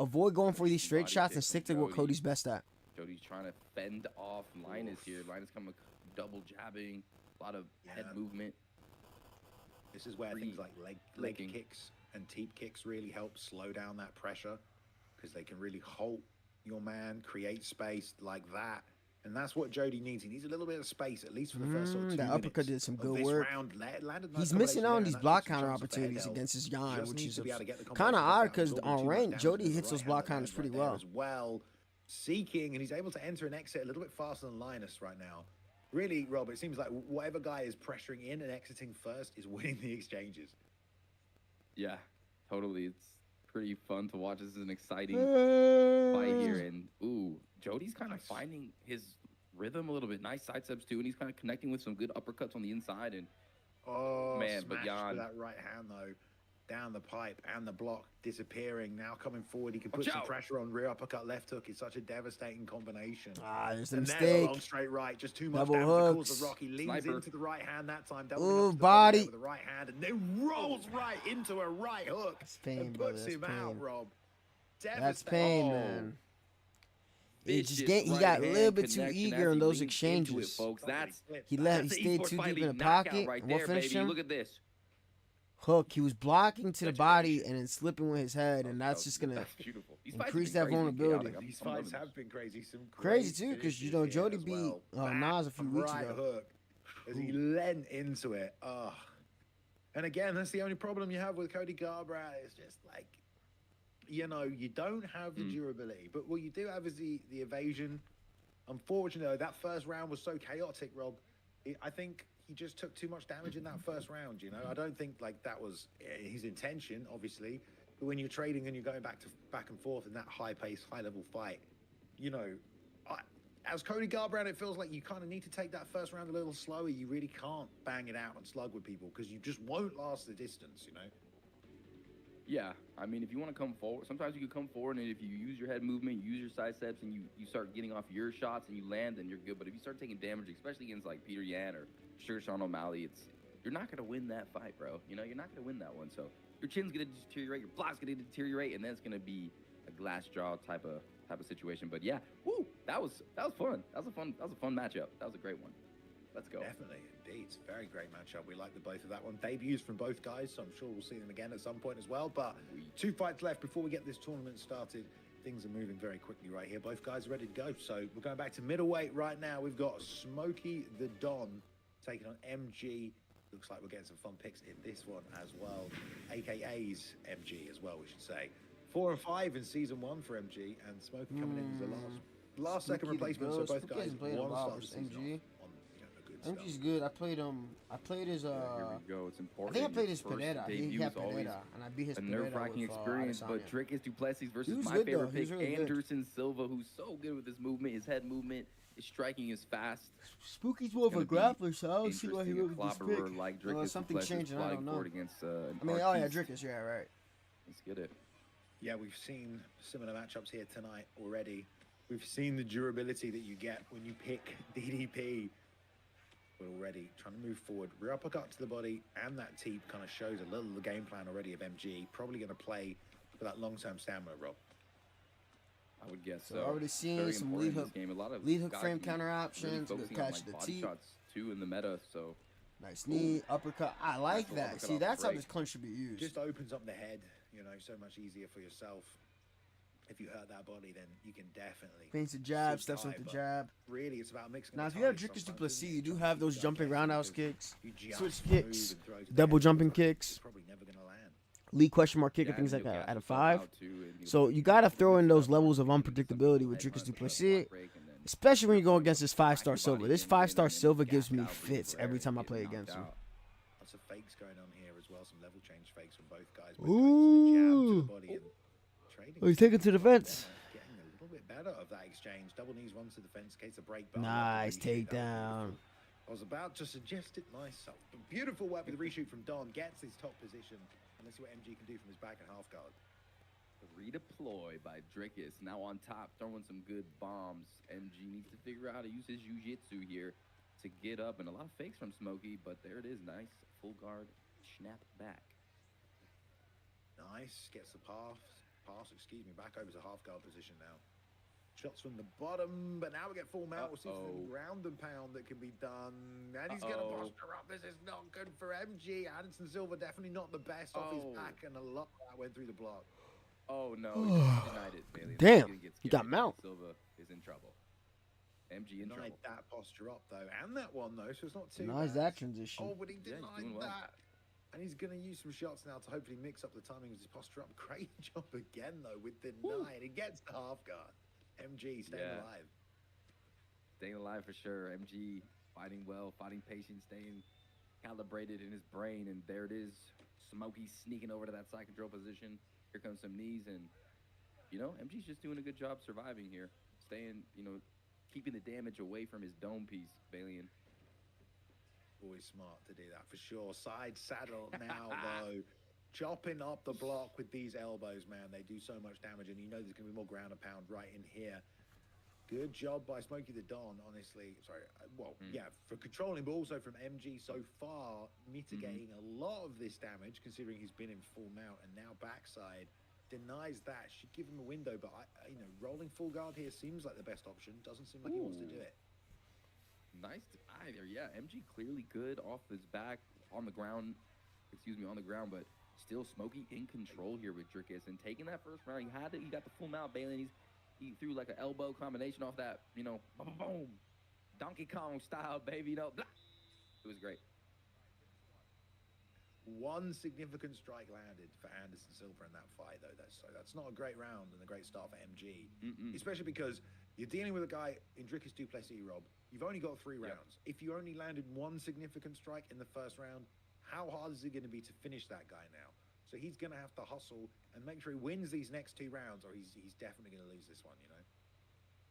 Avoid going for these straight shots and stick to what Cody's best at. Cody's trying to fend off Linus here. Linus coming double jabbing, a lot of head movement. This is where things like leg kicks and teep kicks really help slow down that pressure, because they can really halt your man, create space like that. And that's what Jody needs. He needs a little bit of space, at least for the first sort of 2 minutes. That uppercut did some good work. He's missing out on these block counter opportunities against his Yan, which is kind of odd because on rank, Jody hits those block counters pretty well. Seeking, and he's able to enter and exit a little bit faster than Linus right now. Really, Rob, it seems like whatever guy is pressuring in and exiting first is winning the exchanges. Yeah, totally. It's pretty fun to watch. This is an exciting fight here. And, ooh, Jody's kind of finding his rhythm a little bit. Nice side steps, too. And he's kind of connecting with some good uppercuts on the inside. And, man, but Yan. That right hand, though. Down the pipe and the block disappearing. Now coming forward, he can put some pressure on rear uppercut, left hook. It's such a devastating combination. There's a and mistake. Long straight right, just too much double damage hooks. To cause the Rocky leans into the right hand that time. Ooh, body with the right hand, and then rolls right into a right hook. That's pain, and puts him out, Rob. That's pain, man. He got a little bit too eager in those exchanges. Folks. He stayed too deep in the pocket. Right We'll finish him. Look at this. Hook. He was blocking to the body and then slipping with his head, and that's just gonna increase that vulnerability. These fights have been crazy. Crazy too, because Jody beat Nas a few weeks ago. Hook as he leant into it. And again, that's the only problem you have with Cody Garbrandt. It's just like, you don't have the durability, but what you do have is the evasion. Unfortunately, that first round was so chaotic, Rob. I think he just took too much damage in that first round. I don't think like that was his intention, obviously. But when you're trading and you're going back and forth in that high-paced, high-level fight, as Cody Garbrandt, it feels like you kind of need to take that first round a little slower. You really can't bang it out and slug with people because you just won't last the distance. Yeah, I mean, if you want to come forward, sometimes you can come forward, and if you use your head movement, you use your side steps, and you start getting off your shots and you land, then you're good. But if you start taking damage, especially against like Peter Yan or Sean O'Malley, you're not gonna win that fight, bro. You're not gonna win that one. So your chin's gonna deteriorate, your block's gonna deteriorate, and then it's gonna be a glass jaw type of situation. But yeah, woo, that was fun. That was a fun matchup. That was a great one. Let's go. Definitely, indeed. It's a very great matchup. We like the both of that one. Debuts from both guys, so I'm sure we'll see them again at some point as well. But 2 fights left before we get this tournament started. Things are moving very quickly right here. Both guys are ready to go. So we're going back to middleweight right now. We've got Smokey the Don taking on MG. Looks like we're getting some fun picks in this one as well. AKA's MG as well, we should say. 4 and 5 in season 1 for MG, and Smokey coming in as the last second replacement. So both guys one start the season off. MG's good. I played his here we go. It's important. I think I played his Pineda. He had Pineda, and I beat his Pineda. A nerve-wracking experience, Adesanya. but Dricus du Plessis versus my favorite pick, Anderson Silva, who's so good with his movement. His head movement, his striking is fast. Spooky's more of a grappler, so I don't see why he went with this pick. Like Dricus something changing. I don't know. Against, Dricus. Yeah, right. Let's get it. Yeah, we've seen similar matchups here tonight already. We've seen the durability that you get when you pick DDP. But already trying to move forward. Rear uppercut to the body, and that teep kind of shows a little of the game plan already of MG. Probably going to play for that long-term stamina, Rob. I would guess so. Already seeing some lead hook frame counter options. Good catch the teep. Shots too in the meta, so nice knee, uppercut. I like that. See, that's how this clinch should be used. Just opens up the head, so much easier for yourself. If you hurt that body, then you can definitely paints the jab, steps with the jab. Really, it's about mixing. Now, if you have Dricus du Plessis, you do have those jumping roundhouse kicks, switch kicks, double jumping kicks, probably never gonna land. lead question mark kick, and things like that at a 5. So you gotta throw in those levels of unpredictability with Dricus du Plessis, especially when you go against this 5-star Silva. This 5-star Silva gives me fits every time I play against him. Lots of fakes going on here as well. Some level change fakes from both guys. Ooh. Oh, he's taking to the fence. Getting a little bit better of that exchange. Double knees runs to the fence, case a break. But nice takedown. I was about to suggest it myself. But beautiful work with the reshoot from Don. Gets his top position. And let's see what MG can do from his back and half guard. Redeploy by Dricus. Now on top, throwing some good bombs. MG needs to figure out how to use his jiu-jitsu here to get up. And a lot of fakes from Smokey, but there it is. Nice full guard snap back. Nice. Gets the pass, excuse me, back over to half guard position now. Shots from the bottom, but now we get full mount. We'll see if there's ground and pound that can be done. And he's going to posture up. This is not good for MG. Anderson Silva definitely not the best off his back, and a lot of that went through the block. Oh, no. He denied it, Bailey. Damn. He got mount. Silva is in trouble. MG in trouble. That posture up, though, and that one, though, so it's not too nice that transition. Oh, but he denied that. And he's going to use some shots now to hopefully mix up the timing of his posture up. Great job again, though, with the 9. He gets the half guard. MG staying alive. Staying alive for sure. MG fighting well, fighting patient, staying calibrated in his brain. And there it is. Smokey sneaking over to that side control position. Here comes some knees. And, you know, MG's just doing a good job surviving here. Staying, you know, keeping the damage away from his dome piece, Balian. Always smart to do that for sure. Side saddle now, though. Chopping up the block with these elbows, man. They do so much damage, and you know there's going to be more ground and pound right in here. Good job by Smokey the Don, honestly. Sorry, well, yeah, for controlling, but also from MG so far, mitigating a lot of this damage, considering he's been in full mount, and now backside denies that. Should give him a window, but, you know, rolling full guard here seems like the best option. Doesn't seem like he wants to do it. Nice eye there, yeah. MG clearly good off his back, on the ground, but still Smokey in control here with Dricus, and taking that first round, he got the full mount, Balian. He threw like an elbow combination off that, you know, boom, boom, Donkey Kong style, baby, you know, blah. It was great. One significant strike landed for Anderson Silva in that fight, though. That's not a great round and a great start for MG, especially because you're dealing with a guy in Dricus du Plessis, Rob. You've only got 3 rounds. If you only landed one significant strike in the first round, how hard is it going to be to finish that guy now? So he's going to have to hustle and make sure he wins these next 2 rounds, or he's definitely going to lose this one, you know?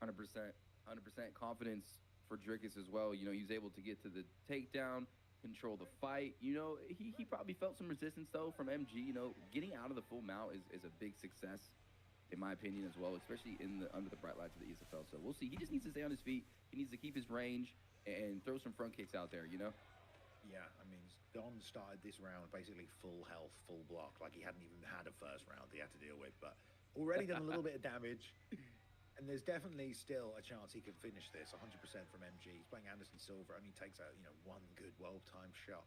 100% confidence for Dricus as well. You know, he was able to get to the takedown, control the fight. You know, he probably felt some resistance, though, from MG. You know, getting out of the full mount is a big success, in my opinion, as well, especially under the bright lights of the ESFL. So we'll see. He just needs to stay on his feet. He needs to keep his range and throw some front kicks out there, you know? Yeah, I mean, Don started this round basically full health, full block, like he hadn't even had a first round he had to deal with, but already done a little bit of damage, and there's definitely still a chance he can finish this 100% from MG. He's playing Anderson Silva, only takes out, you know, one good well-timed shot,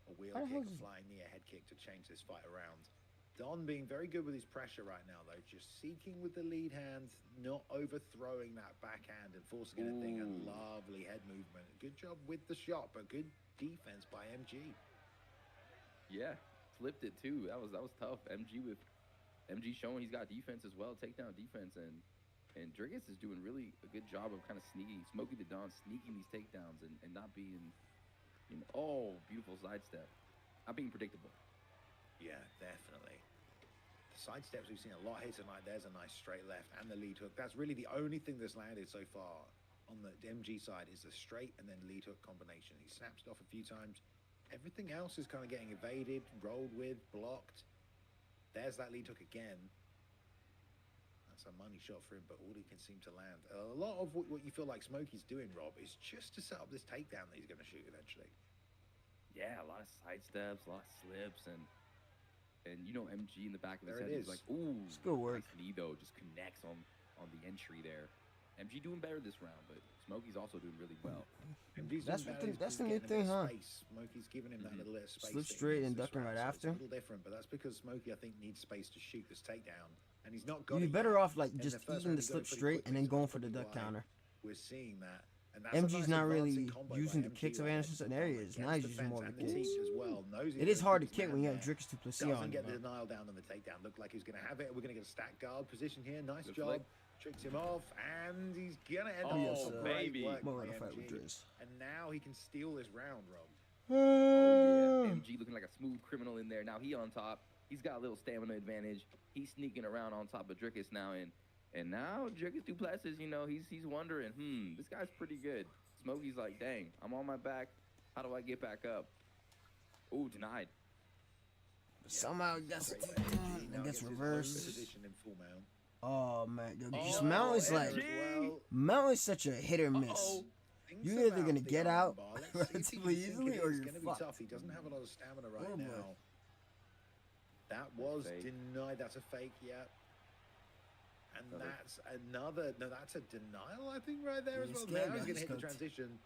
a wheel kick, flying knee, a head kick to change this fight around. Don being very good with his pressure right now, though, just seeking with the lead hand, not overthrowing that backhand and forcing anything, and lovely head movement. Good job with the shot, but good defense by MG. Yeah, flipped it too. That was tough. MG showing he's got defense as well, takedown defense, and Dricus is doing really a good job of kind of sneaking, Smokey the Don sneaking these takedowns and not being, you know, beautiful sidestep, not being predictable. Yeah, definitely. The side steps we've seen a lot here tonight. There's a nice straight left and the lead hook. That's really the only thing that's landed so far on the MG side is the straight and then lead hook combination. He snaps it off a few times. Everything else is kind of getting evaded, rolled with, blocked. There's that lead hook again. That's a money shot for him, but all he can seem to land. A lot of what you feel like Smokey's doing, Rob, is just to set up this takedown that he's going to shoot eventually. Yeah, a lot of side steps, a lot of slips, and you know, MG in the back of his head is like, ooh, it's good work. Nice knee, though, just connects on the entry there. MG doing better this round, but Smokey's also doing really well. That's the new thing, huh? Smokey's giving him that little bit of space. Slip straight and ducking right after. It's a little different, but that's because Smokey, I think, needs space to shoot this takedown, and he's not got it. You're better off like just eating the slip straight and then going for the duck counter. We're seeing that. MG's not really using the kicks of Anderson in certain areas. Now he's using more of the kicks. It is hard to kick when you have Dricus du Plessis on. Doesn't get the denial down on the takedown. Looked like he was going to have it. We're going to get a stacked guard position here. Nice job. Tricks him off, and he's going to end up with baby. More to fight with Dricus. And now he can steal this round, Rob. Oh, yeah. MG looking like a smooth criminal in there. Now he on top. He's got a little stamina advantage. He's sneaking around on top of Dricus now, and And now Dricus du Plessis, you know, he's wondering, this guy's pretty good. Smokey's like, dang, I'm on my back. How do I get back up? Ooh, denied. Somehow he gets reversed. Oh man, Oh, Mount is like Mount is such a hit or miss. You're either gonna get out relatively easily or you're fucked. Tough. He doesn't have a lot of stamina right now. That was denied. That's a fake, yeah. And that's another. No, that's a denial, I think, right there as well. Now he's gonna hit the transition.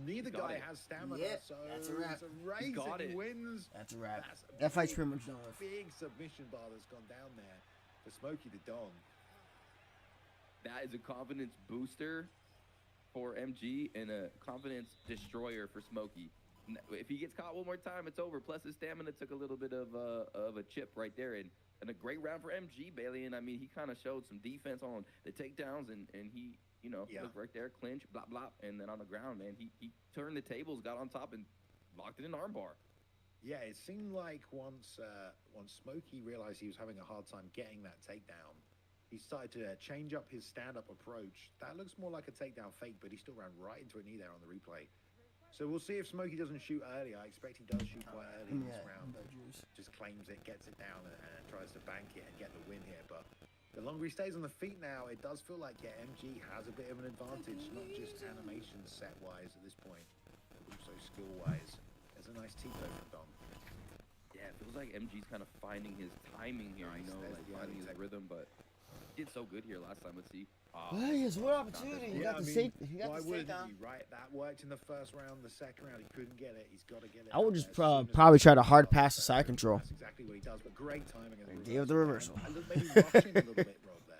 Neither guy has stamina, so that's a wrap. It's a race and he wins. That's a wrap. That fight's pretty much done with. Big submission bar that's gone down there for Smokey the Don. That is a confidence booster for MG and a confidence destroyer for Smokey. If he gets caught one more time, it's over. Plus his stamina took a little bit of a chip right there, and a great round for MG, Bailey. And I mean, he kind of showed some defense on the takedowns, and he, you know, looked right there, clinch, blah blah, and then on the ground, man, he turned the tables, got on top, and locked it in armbar. Yeah, it seemed like once Smokey realized he was having a hard time getting that takedown, he started to change up his stand-up approach. That looks more like a takedown fake, but he still ran right into a knee there on the replay. So we'll see if Smokey doesn't shoot early. I expect he does shoot quite early in this round. Just claims it, gets it down, and tries to bank it and get the win here. But the longer he stays on the feet now, it does feel like, MG has a bit of an advantage, not just animation set-wise at this point, but also skill-wise. There's a nice Tito from Dom. Yeah, it feels like MG's kind of finding his timing here, you know, like finding his rhythm, but he did so good here last time. Let's see. Yes, what opportunity? He got the safety. He got the safety. Right, that worked in the first round. The second round, he couldn't get it. He's got to get it. I would just probably try to hard pass the side control. That's exactly what he does, but great timing. Gave the reversal. Maybe rushing a little bit, Rob, there.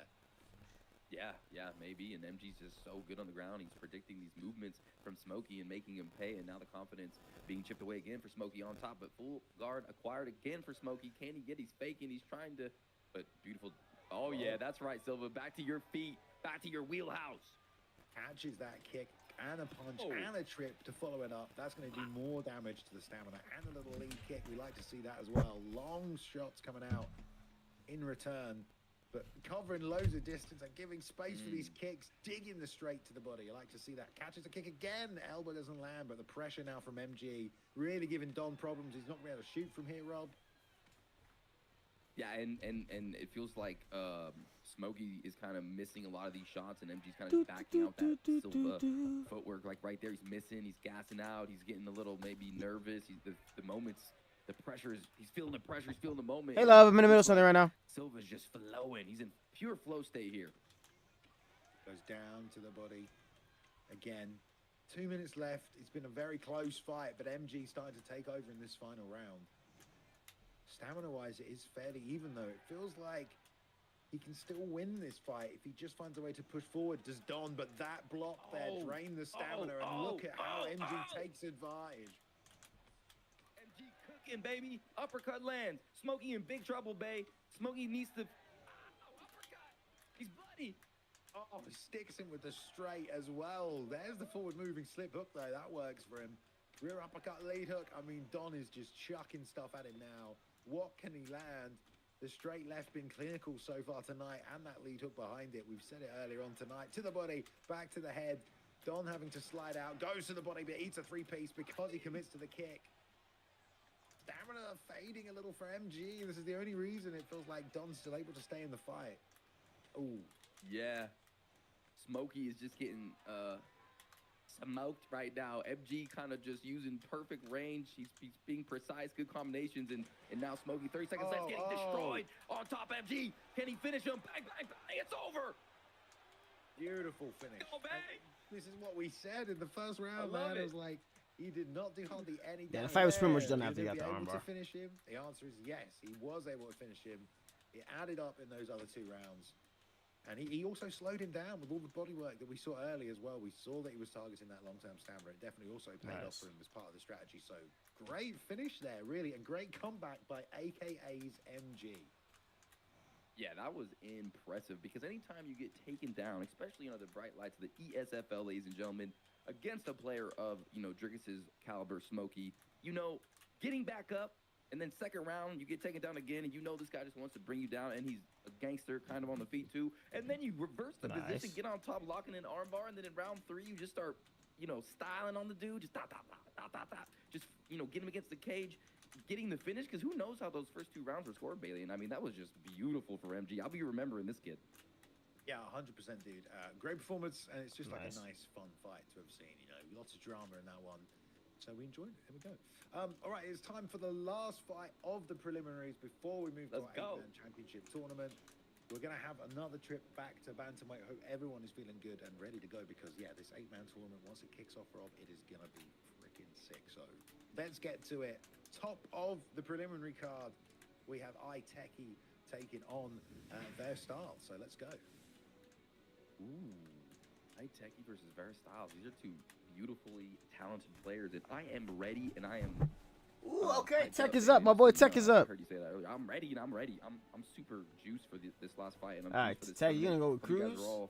Yeah, maybe. And MG's just so good on the ground. He's predicting these movements from Smokey and making him pay. And now the confidence being chipped away again for Smokey on top. But full guard acquired again for Smokey. Can he get? He's faking. He's trying to. But beautiful. Oh, yeah, that's right, Silva. Back to your feet. Back to your wheelhouse. Catches that kick and a punch and a trip to follow it up. That's going to do more damage to the stamina and a little lead kick. We like to see that as well. Long shots coming out in return, but covering loads of distance and giving space for these kicks, digging the straight to the body. I like to see that. Catches the kick again. The elbow doesn't land, but the pressure now from MG really giving Don problems. He's not going to be able to shoot from here, Rob. Yeah, and it feels like Smokey is kind of missing a lot of these shots, and MG's kind of backing out that Silva footwork. Like right there, he's missing, he's gassing out, he's getting a little maybe nervous. He's the moments, the pressure is, he's feeling the pressure, he's feeling the moment. Hey, love, I'm in the middle of something right now. Silva's just flowing. He's in pure flow state here. Goes down to the body again. 2 minutes left. It's been a very close fight, but MG started to take over in this final round. Stamina-wise, it is fairly even, though. It feels like he can still win this fight if he just finds a way to push forward. Does Don, but that block there drained the stamina, and look at how MG takes advantage. MG cooking, baby. Uppercut lands. Smokey in big trouble, babe. Smokey needs to... uppercut. He's bloody. Oh, he sticks him with the straight as well. There's the forward-moving slip hook, though. That works for him. Rear uppercut, lead hook. I mean, Don is just chucking stuff at him now. What can he land? The straight left been clinical so far tonight, and that lead hook behind it. We've said it earlier on tonight. To the body, back to the head. Don having to slide out, goes to the body, but eats a three-piece because he commits to the kick. Stamina fading a little for MG. This is the only reason it feels like Don's still able to stay in the fight. Oh, yeah. Smokey is just getting smoked right now. MG kind of just using perfect range. He's being precise, good combinations, and now Smokey 30 seconds left, getting destroyed on top. MG, can he finish him? Bang, bang, bang, it's over. Beautiful finish. Oh, bang. This is what we said in the first round, man. It was like, he did not do hardly any damage. Yeah, the fight was pretty much done after he got the armbar. To finish him? The answer is yes. He was able to finish him. It added up in those other 2 rounds. And he also slowed him down with all the body work that we saw early as well. We saw that he was targeting that long-term stamina. It definitely also paid off for him as part of the strategy. So great finish there, really, and great comeback by AKA's MG. Yeah, that was impressive, because anytime you get taken down, especially under the bright lights of the ESFL, ladies and gentlemen, against a player of, Dricus's caliber, Smokey, getting back up And then second round, you get taken down again, and you know this guy just wants to bring you down, and he's a gangster kind of on the feet too. And then you reverse the position, get on top, locking in armbar, and then in round 3, you just start, you know, styling on the dude, just just, you know, get him against the cage, getting the finish, because who knows how those first 2 rounds were scored, Bailey. And I mean, that was just beautiful for MG. I'll be remembering this kid. Yeah, 100%, dude. Great performance, and it's just like a nice, fun fight to have seen. You know, lots of drama in that one. So we enjoyed it. Here we go. All right, it's time for the last fight of the preliminaries before we move to our 8-man championship tournament. We're going to have another trip back to bantamweight. I hope everyone is feeling good and ready to go because, yeah, this 8-man tournament, once it kicks off, Rob, it is going to be freaking sick. So let's get to it. Top of the preliminary card, we have Iteki taking on Verstal. So let's go. Ooh, Iteki versus Verstal. These are 2 beautifully talented players, and I am ready, and I am. Ooh, okay. Tech is up, my boy. Tech is up. I heard you say that earlier. I'm ready, and I'm ready. I'm super juiced for this last fight, and I'm. All right, Tech, you gonna go with Cruz? You guys are all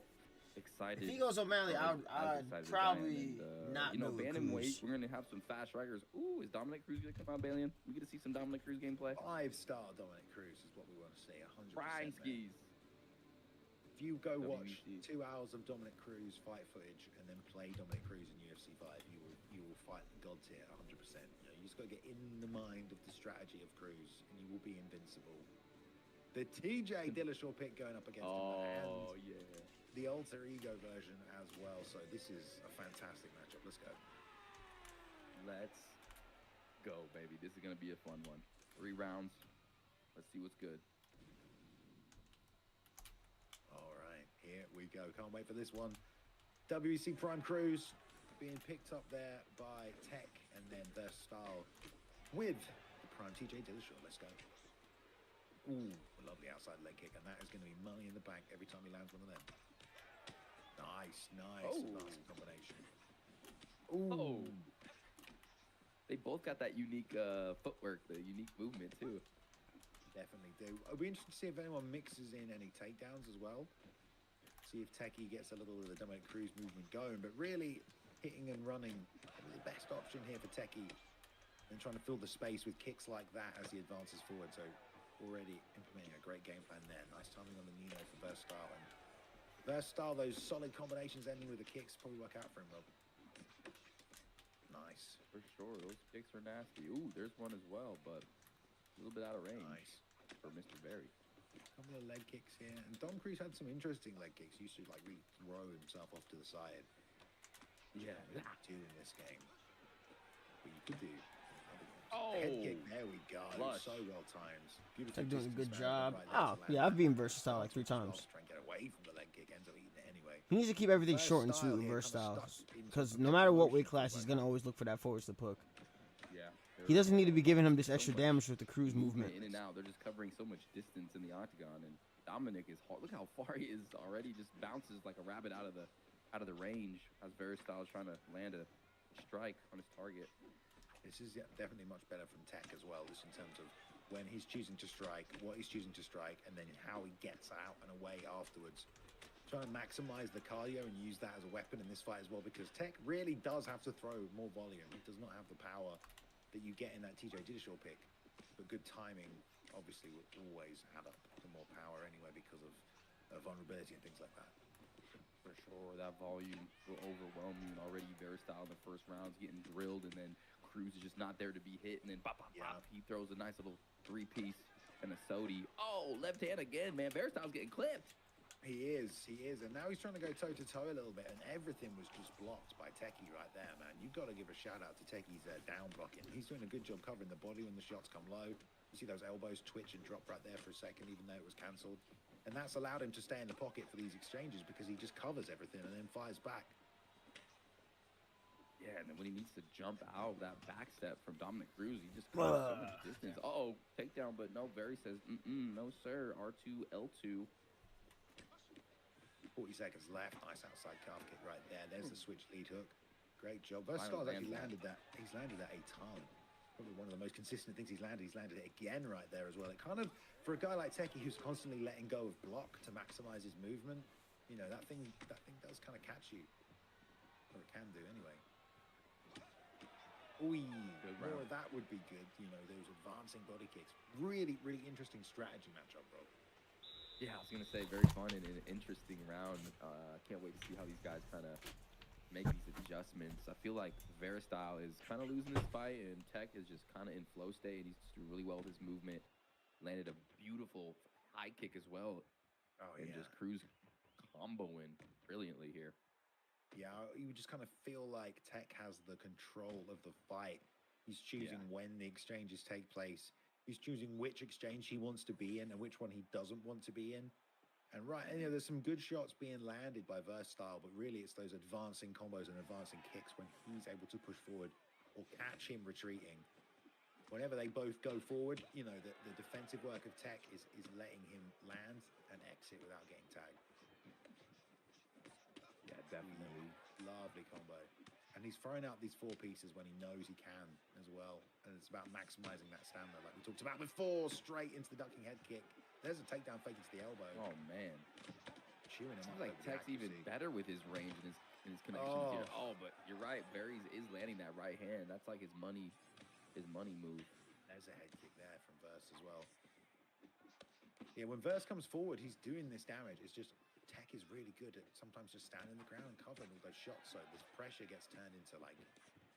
excited. If he goes O'Malley, I'd probably not. You know, go bantamweight, we're gonna have some fast strikers. Ooh, is Dominic Cruz gonna come out, Balian? We get to see some Dominic Cruz gameplay. 5-star Dominic Cruz is what we want to see. 100%. Prime skis. If you go watch 2 hours of Dominic Cruz fight footage and then play Dominic Cruz in UFC 5, you will fight the gods here 100%. You know, you just got to get in the mind of the strategy of Cruz, and you will be invincible. The TJ Dillashaw pick going up against him, and the alter ego version as well. So this is a fantastic matchup. Let's go. Let's go, baby. This is gonna be a fun one. 3 rounds. Let's see what's good. Here we go. Can't wait for this one. WEC Prime Cruz being picked up there by Tech, and then Verstal with the Prime TJ Dillashaw. Let's go. Ooh, a lovely outside leg kick, and that is going to be money in the bank every time he lands one of them. Nice, nice combination. Ooh. They both got that unique footwork, the unique movement too. Definitely do. I'll be interested to see if anyone mixes in any takedowns as well. See if Techie gets a little of the Dominic Cruz movement going, but really hitting and running the best option here for Techie, and trying to fill the space with kicks like that as he advances forward. So already implementing a great game plan there. Nice timing on the Nino for Verstal, and Verstal, those solid combinations ending with the kicks probably work out for him, Rob. Nice. For sure, those kicks are nasty. Ooh, there's one as well, but a little bit out of range. Nice for Mr. Berry. Couple of leg kicks here, and Dom Cruz had some interesting leg kicks. He used to like really throw himself off to the side. Yeah, do in this game. But you could do. Head kick. There we go. Flush. So well timed. They're doing a good job. Oh yeah, I've been Versatile like 3 times. Try and get away from the leg kick, ends up eating it anyway. He needs to keep everything short and sweet with Versatile, because no matter what weight class, he's gonna always look for that forward slip hook. He doesn't need to be giving him this extra damage with the Cruz movement. In and out, they're just covering so much distance in the octagon, and Dominic is hard. Look how far he is already. Just bounces like a rabbit out of the range as Verstal is trying to land a strike on his target. This is definitely much better from Tech as well, just in terms of when he's choosing to strike, what he's choosing to strike, and then how he gets out and away afterwards. Trying to maximize the cardio and use that as a weapon in this fight as well, because Tech really does have to throw more volume. He does not have the power that you get in that TJ Dillashaw pick, but good timing obviously would always add up to more power anyway because of vulnerability and things like that. For sure, that volume will overwhelm you, and already Verstal in the first round is getting drilled, and then Cruz is just not there to be hit, and then pop, he throws a nice little 3-piece and a Sodi. Oh, left hand again, man. Verstal's getting clipped. He is, and now he's trying to go toe-to-toe a little bit, and everything was just blocked by Techie right there, man. You've got to give a shout-out to Techie's down blocking. He's doing a good job covering the body when the shots come low. You see those elbows twitch and drop right there for a second, even though it was cancelled. And that's allowed him to stay in the pocket for these exchanges because he just covers everything and then fires back. Yeah, and then when he needs to jump out that back step from Dominic Cruz, he just covers so much distance. Uh-oh, takedown, but no, Barry says, no, sir, R2, L2. 40 seconds left. Nice outside calf kick right there. There's the switch lead hook. Great job. Verstal's actually landed that. He's landed that a ton. Probably one of the most consistent things he's landed. He's landed it again right there as well. It kind of, for a guy like Techie who's constantly letting go of block to maximize his movement, you know, that thing does kind of catch you. Or it can do anyway. Ooh, more of that would be good. You know, those advancing body kicks. Really, really interesting strategy matchup, bro. Yeah, I was gonna say very fun and an interesting round. Can't wait to see how these guys kind of make these adjustments. I feel like Veristyle is kind of losing this fight, and Tech is just kind of in flow state. He's doing really well with his movement. Landed a beautiful high kick as well. Oh, and just Cruz comboing brilliantly here. Yeah, you just kind of feel like Tech has the control of the fight. He's choosing when the exchanges take place. He's choosing which exchange he wants to be in and which one he doesn't want to be in. And you know, there's some good shots being landed by Versatile, but really it's those advancing combos and advancing kicks when he's able to push forward or catch him retreating. Whenever they both go forward, you know, the defensive work of Tech is letting him land and exit without getting tagged. Yeah, definitely. Lovely combo. And he's throwing out these 4 pieces when he knows he can as well. And it's about maximizing that stamina like we talked about before. Straight into the ducking head kick. There's a takedown fake into the elbow. Oh, man. Chewing him up. Like Tech's even better with his range and his connections here. Oh, but you're right. Barry's is landing that right hand. That's like his money move. There's a head kick there from Verse as well. Yeah, when Verse comes forward, he's doing this damage. It's just Tech is really good at sometimes just standing the ground and covering all those shots. So this pressure gets turned into like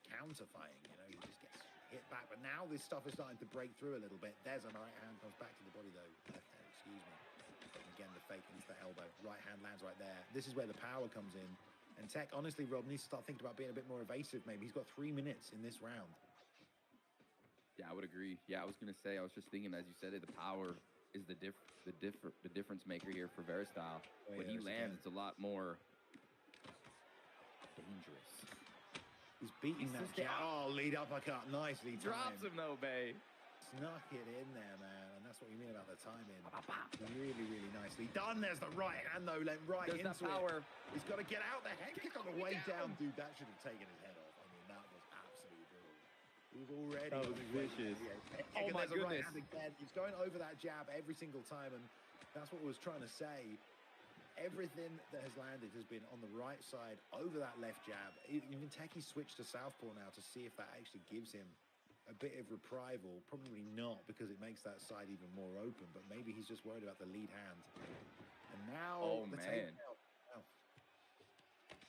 counter-fighting, you know, he just gets hit back. But now this stuff is starting to break through a little bit. There's a right hand, comes back to the body though. Left hand, excuse me. And again, the fake into the elbow. Right hand lands right there. This is where the power comes in. And Tech, honestly, Rob, needs to start thinking about being a bit more evasive maybe. He's got 3 minutes in this round. Yeah, I would agree. Yeah, I was going to say, I was just thinking, as you said it, the power is the difference maker here for Veristyle. When he lands, it's a lot more dangerous. He's beating that jab. Oh, lead uppercut. Nicely timed. Drops him though, Bay. Snuck it in there, man. And that's what you mean about the timing. Really, really nicely done. There's the right hand, though. Lent right into that power. He's got to get out. The head kick on the way down. Dude, that should have taken his head off. I mean, that was absolutely brutal. He was already... That was vicious. Oh, my goodness. Right hand again. He's going over that jab every single time, and that's what I was trying to say. Everything that has landed has been on the right side, over that left jab. Even Techie switched to southpaw now to see if that actually gives him a bit of reprisal. Probably not, because it makes that side even more open, but maybe he's just worried about the lead hand. And now... Oh, man.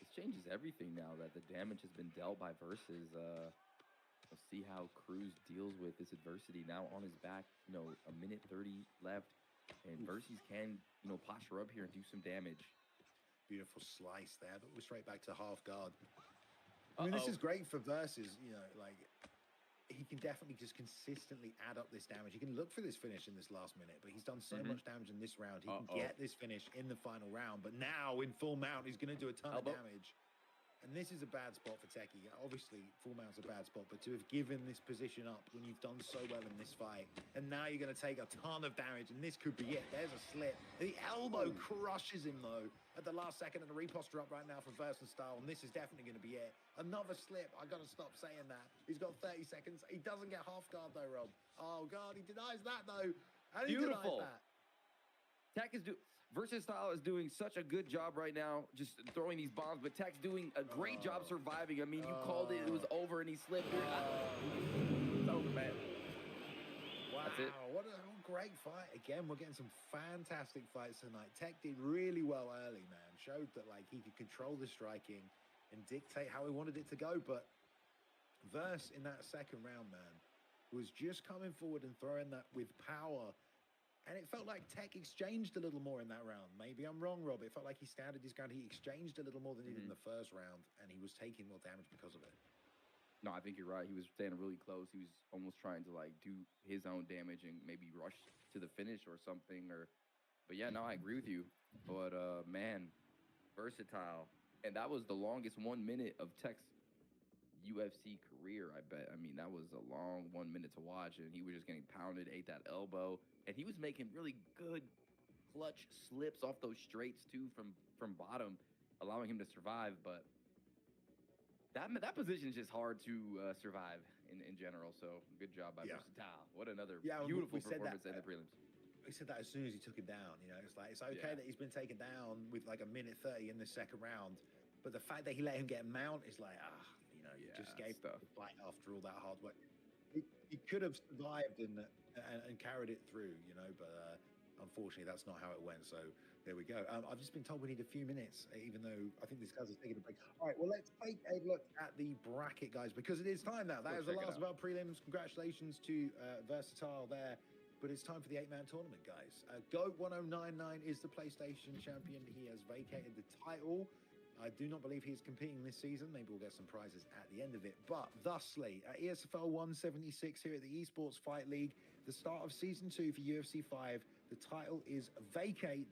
This changes everything now that the damage has been dealt by Versus. We'll see how Cruz deals with this adversity now on his back. You know, 1 minute 30 left. And Versus can, you know, posture up here and do some damage. Beautiful slice there, but we're straight back to half guard. I mean, this is great for Versus, you know, like, he can definitely just consistently add up this damage. He can look for this finish in this last minute, but he's done so much damage in this round. He can get this finish in the final round, but now in full mount, he's going to do a ton of damage. And this is a bad spot for Techie. Obviously, full mount's a bad spot, but to have given this position up when you've done so well in this fight, and now you're going to take a ton of damage, and this could be it. There's a slip. The elbow crushes him, though, at the last second, and the reposture up right now from Versatile, and this is definitely going to be it. Another slip. I got to stop saying that. He's got 30 seconds. He doesn't get half guard, though, Rob. Oh, God, he denies that, though. And he denies that. Tech is Versatile is doing such a good job right now, just throwing these bombs, but Tech's doing a great job surviving. I mean, you called it was over, and he slipped. It's over, man. Wow, that's it. What a great fight. Again, we're getting some fantastic fights tonight. Tech did really well early, man. Showed that, like, he could control the striking and dictate how he wanted it to go, but Verse in that second round, man, was just coming forward and throwing that with power. And it felt like Tech exchanged a little more in that round. Maybe I'm wrong, Rob. It felt like he standard his ground. He exchanged a little more than he did in the first round, and he was taking more damage because of it. No, I think you're right. He was standing really close. He was almost trying to, like, do his own damage and maybe rush to the finish or something. But yeah, no, I agree with you. But, man, Versatile. And that was the longest 1 minute of Tech's UFC career, I bet. I mean, that was a long 1 minute to watch, and he was just getting pounded, ate that elbow. And he was making really good clutch slips off those straights, too, from bottom, allowing him to survive. But that position is just hard to survive in general. So good job by Versatile. What another beautiful performance in the prelims. He said that as soon as he took him down. You know, it's like, it's okay that he's been taken down with like 1 minute 30 in the second round. But the fact that he let him get a mount is like, you know, you just gave the fight after all that hard work. he could have survived and carried it through, you know, but unfortunately that's not how it went. So there we go. I've just been told we need a few minutes, even though I think this guy's taking a break. All right, well, let's take a look at the bracket, guys, because it is time now. That is the last of our prelims. Congratulations to Versatile there. But it's time for the 8-man tournament, guys. GOAT 1099 is the PlayStation champion. He has vacated the title. I do not believe he is competing this season. Maybe we'll get some prizes at the end of it. But thusly, at ESFL 176 here at the Esports Fight League, the start of Season 2 for UFC 5, the title is vacant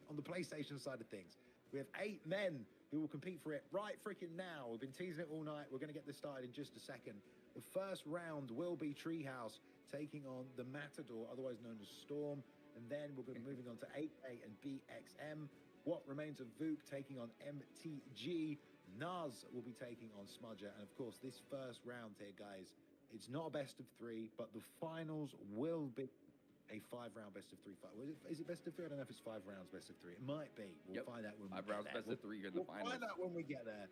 on the PlayStation side of things. We have 8 men who will compete for it right freaking now. We've been teasing it all night. We're going to get this started in just a second. The first round will be Treehouse taking on the Matador, otherwise known as Storm. And then we're going to be moving on to 8K and BXM. What Remains of Vuk taking on MTG. Naz will be taking on Smudger. And of course, this first round here, guys, it's not a best of 3, but the finals will be a 5-round best of 3 fight. Is it best of 3? I don't know if it's 5 rounds best of 3. It might be. We'll find out when we get there. 5 rounds best of 3 here in the finals. We'll find out when we get there.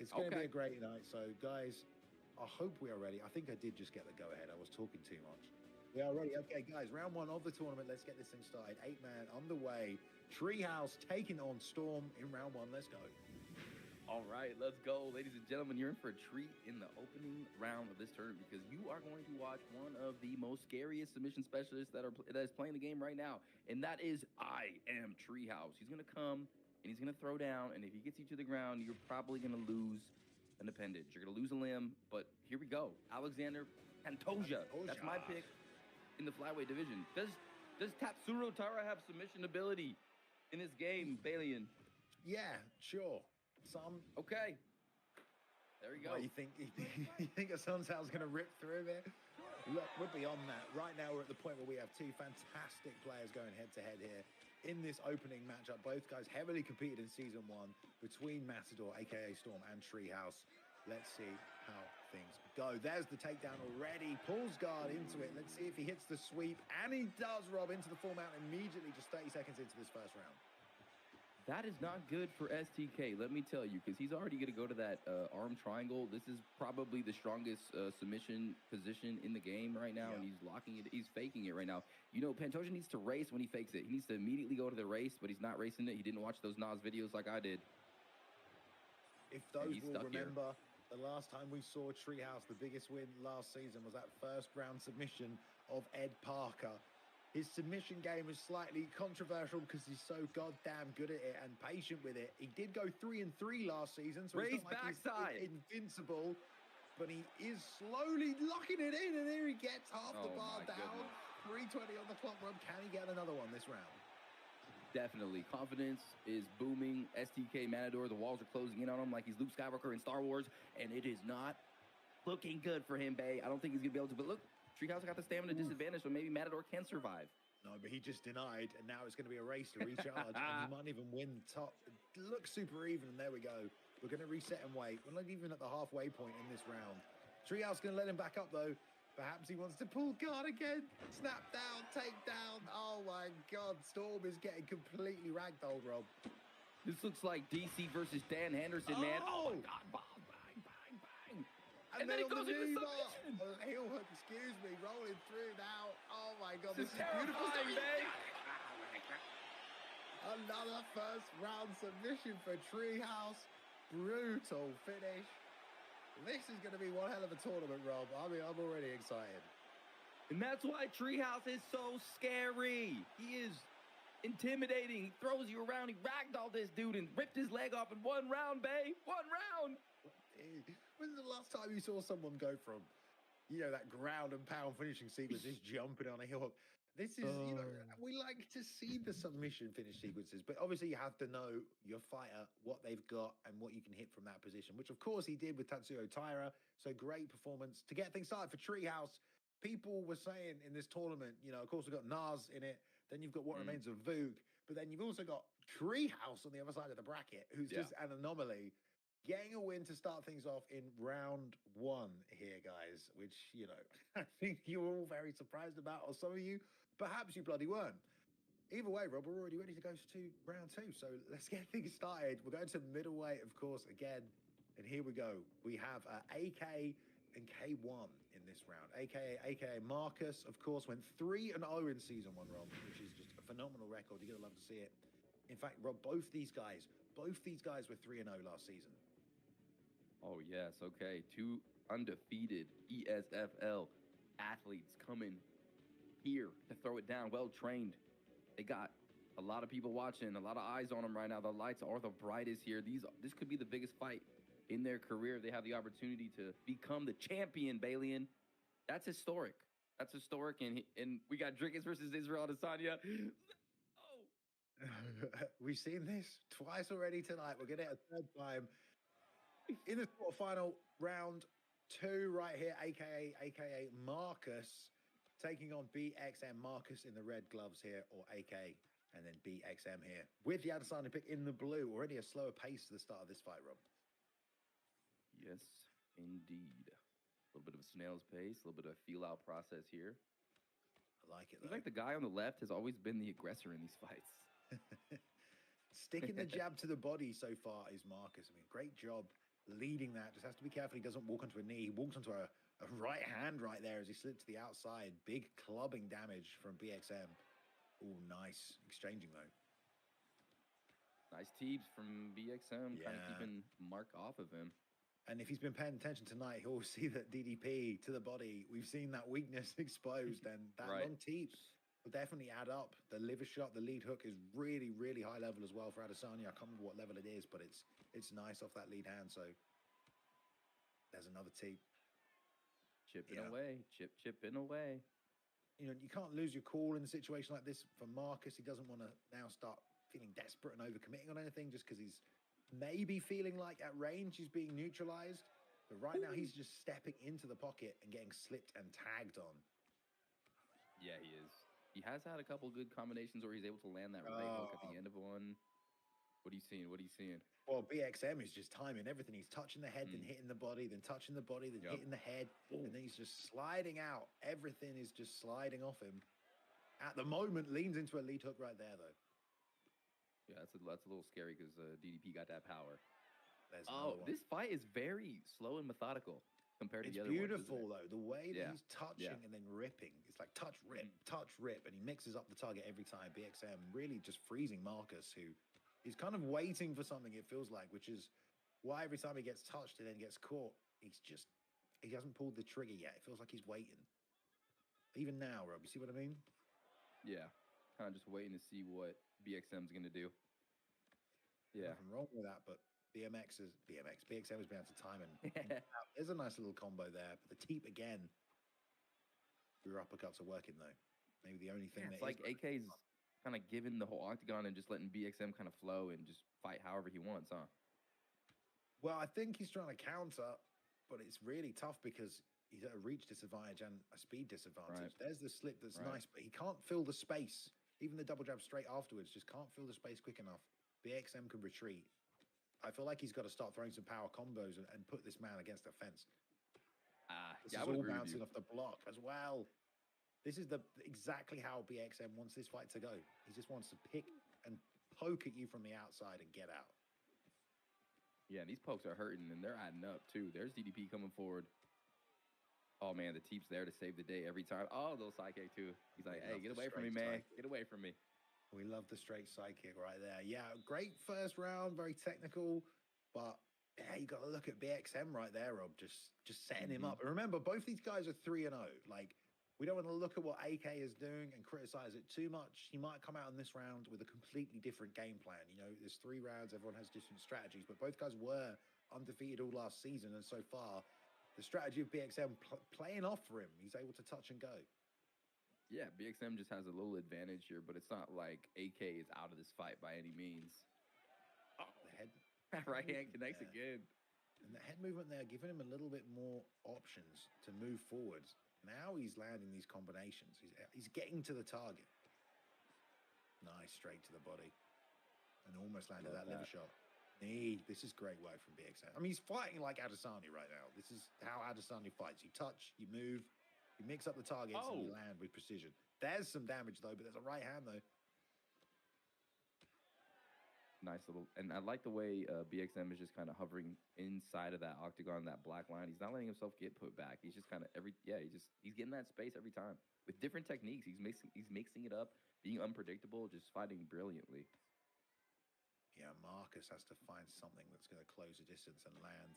It's going to be a great night. So, guys, I hope we are ready. I think I did just get the go-ahead. I was talking too much. We are ready. Okay, guys, round 1 of the tournament. Let's get this thing started. 8-man underway. Treehouse taking on Storm in round 1. Let's go. All right, let's go. Ladies and gentlemen, you're in for a treat in the opening round of this tournament because you are going to watch one of the most scariest submission specialists that is playing the game right now, and that is I Am Treehouse. He's going to come, and he's going to throw down, and if he gets you to the ground, you're probably going to lose an appendage. You're going to lose a limb, but here we go. Alexander Pantoja. That's my pick in the flyweight division. Does Tatsuro Tara have submission ability in this game, Balian? Yeah, sure. Some. Okay. There you go. What, you think Asunzao's going to rip through there? Look, we're beyond that. Right now, we're at the point where we have 2 fantastic players going head-to-head here in this opening matchup. Both guys heavily competed in Season 1 between Matador, a.k.a. Storm, and Treehouse. Let's see how things go. There's the takedown already. Pulls guard into it. Let's see if he hits the sweep. And he does, Rob, into the full mount immediately, just 30 seconds into this first round. That is not good for STK, let me tell you, because he's already going to go to that arm triangle. This is probably the strongest submission position in the game right now, and he's locking it. He's faking it right now. You know, Pantoja needs to race when he fakes it. He needs to immediately go to the race, but he's not racing it. He didn't watch those Nas videos like I did. If those will remember, the last time we saw Treehouse, the biggest win last season was that first round submission of Ed Parker. His submission game is slightly controversial because he's so goddamn good at it and patient with it. He did go 3-3 last season, so it's not like he's invincible, but he is slowly locking it in, and here he gets half the bar down. 3:20 on the clock, Rob. Can he get another one this round? Definitely. Confidence is booming. STK Matador, the walls are closing in on him like he's Luke Skywalker in Star Wars, and it is not looking good for him, Bay. I don't think he's going to be able to, but look, Treehouse got the stamina disadvantage, so maybe Matador can survive. No, but he just denied, and now it's going to be a race to recharge, and he might even win the top. It looks super even, and there we go. We're going to reset and wait. We're not even at the halfway point in this round. Treehouse going to let him back up, though. Perhaps he wants to pull guard again. Snap down, take down. Oh, my God. Storm is getting completely ragdolled, Rob. This looks like DC versus Dan Henderson, man. Oh, my God. Bang, bang, bang. And then he goes into submission. Heel hook, excuse me, rolling through now. Oh, my God. This is beautiful, man. Another first round submission for Treehouse. Brutal finish. This is going to be one hell of a tournament, Rob. I mean, I'm already excited. And that's why Treehouse is so scary. He is intimidating. He throws you around. He ragdolled this dude and ripped his leg off in 1 round, babe. 1 round. When's the last time you saw someone go from, you know, that ground and pound finishing sequence, just jumping on a heel hook? This is, you know, we like to see the submission finish sequences, but obviously you have to know your fighter, what they've got, and what you can hit from that position, which of course he did with Tatsuro Taira. So great performance to get things started for Treehouse. People were saying in this tournament, you know, of course we've got Nas in it, then you've got What Remains of Vuk, but then you've also got Treehouse on the other side of the bracket, who's just an anomaly. Getting a win to start things off in round 1 here, guys, which, you know, I think you were all very surprised about, or some of you, perhaps you bloody weren't. Either way, Rob, we're already ready to go to round 2, so let's get things started. We're going to middleweight, of course, again, and here we go. We have AK and K1 in this round. AKA Marcus, of course, went 3-0 in season 1, Rob, which is just a phenomenal record. You're going to love to see it. In fact, Rob, both these guys were 3-0 last season. Oh, yes. Okay. 2 undefeated ESFL athletes coming here to throw it down. Well trained. They got a lot of people watching, a lot of eyes on them right now. The lights are the brightest here. This could be the biggest fight in their career. They have the opportunity to become the champion, Balian. That's historic. That's historic. And we got Dricus versus Israel Adesanya. Oh. We've seen this twice already tonight. We're going to get a third time. In the quarterfinal, round 2 right here, AKA Marcus, taking on BXM. Marcus in the red gloves here, or AK, and then BXM here. With the Adesanya pick in the blue. Already a slower pace to the start of this fight, Rob. Yes, indeed. A little bit of a snail's pace, a little bit of a feel-out process here. I like it, though. Seems like the guy on the left has always been the aggressor in these fights. Sticking the jab to the body so far is Marcus. I mean, great job leading that. Just has to be careful he doesn't walk onto a knee. He walks onto a right hand right there as he slipped to the outside. Big clubbing damage from BXM. Oh, nice. Exchanging, though. Nice teeps from BXM, kind of keeping Mark off of him. And if he's been paying attention tonight, he'll see that DDP to the body, we've seen that weakness exposed, and that long teeps will definitely add up. The liver shot, the lead hook is really, really high level as well for Adesanya. I can't remember what level it is, but it's nice off that lead hand. So there's another teep. Chipping away, chipping away. You know, you can't lose your cool in a situation like this for Marcus. He doesn't want to now start feeling desperate and overcommitting on anything just because he's maybe feeling like at range he's being neutralized. But right now he's just stepping into the pocket and getting slipped and tagged on. Yeah, he is. He has had a couple good combinations where he's able to land that right hook at the end of one. What are you seeing? What are you seeing? Well, BXM is just timing everything. He's touching the head, then hitting the body, then touching the body, then hitting the head, and then he's just sliding out. Everything is just sliding off him. At the moment, leans into a lead hook right there, though. Yeah, that's a little scary because DDP got that power. Oh, this fight is very slow and methodical compared to the other ones. It's beautiful, though. The way that he's touching and then ripping. It's like touch, rip, and he mixes up the target every time. BXM really just freezing Marcus, who is kind of waiting for something, it feels like, which is why every time he gets touched and then gets caught, he hasn't pulled the trigger yet. It feels like he's waiting. Even now, Rob, you see what I mean? Yeah, kind of just waiting to see what BXM's going to do. Yeah. Nothing wrong with that, but BXM has been able to time and there's a nice little combo there. But the teep again, your uppercuts are working though. Maybe the only thing it's like AK's kind of giving the whole Octagon and just letting BXM kind of flow and just fight however he wants, huh? Well, I think he's trying to counter, but it's really tough because he's at a reach disadvantage and a speed disadvantage. Right. There's the slip that's nice, but he can't fill the space. Even the double jab straight afterwards just can't fill the space quick enough. BXM can retreat. I feel like he's got to start throwing some power combos and put this man against the fence. This is all bouncing off the block as well. This is exactly how BXM wants this fight to go. He just wants to pick and poke at you from the outside and get out. Yeah, and these pokes are hurting, and they're adding up, too. There's DDP coming forward. Oh, man, the teep's there to save the day every time. Oh, little side kick, too. He's like, hey, get away from me, man. Get away from me. We love the straight side kick right there. Yeah, great first round, very technical. But, yeah, you got to look at BXM right there, Rob, just setting him up. And remember, both these guys are 3-0. Like, we don't want to look at what AK is doing and criticize it too much. He might come out in this round with a completely different game plan. You know, there's 3 rounds. Everyone has different strategies. But both guys were undefeated all last season. And so far, the strategy of BXM playing off for him. He's able to touch and go. Yeah, BXM just has a little advantage here, but it's not like AK is out of this fight by any means. Oh, the head. Right hand connects again. And the head movement there, giving him a little bit more options to move forwards. Now he's landing these combinations. He's getting to the target. Nice, straight to the body. And almost landed that liver shot. This is great work from BXM. I mean, he's fighting like Adesanya right now. This is how Adesanya fights. You touch, you move, you mix up the targets, and you land with precision. There's some damage, though, but there's a right hand, though. Nice little, and I like the way BXM is just kind of hovering inside of that octagon, that black line. He's not letting himself get put back. He's just kind of he's getting that space every time with different techniques. He's mixing it up, being unpredictable, just fighting brilliantly. Yeah, Marcus has to find something that's going to close the distance and land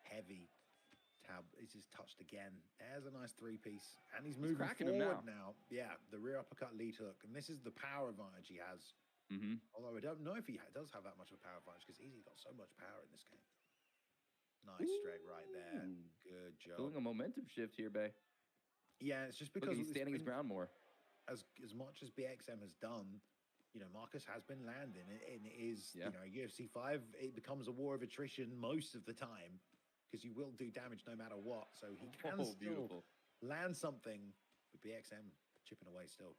heavy. Tab is just touched again. There's a nice 3-piece, and he's moving forward now. Yeah, the rear uppercut lead hook, and this is the power advantage he has. Although I don't know if he does have that much of a power advantage because he's got so much power in this game. Nice straight right there. Good job. Doing a momentum shift here, Bay. Yeah, it's just because he's standing his ground more. As much as BXM has done, you know, Marcus has been landing. And it is, you know, UFC 5, it becomes a war of attrition most of the time because you will do damage no matter what. So he can still land something, but BXM chipping away still.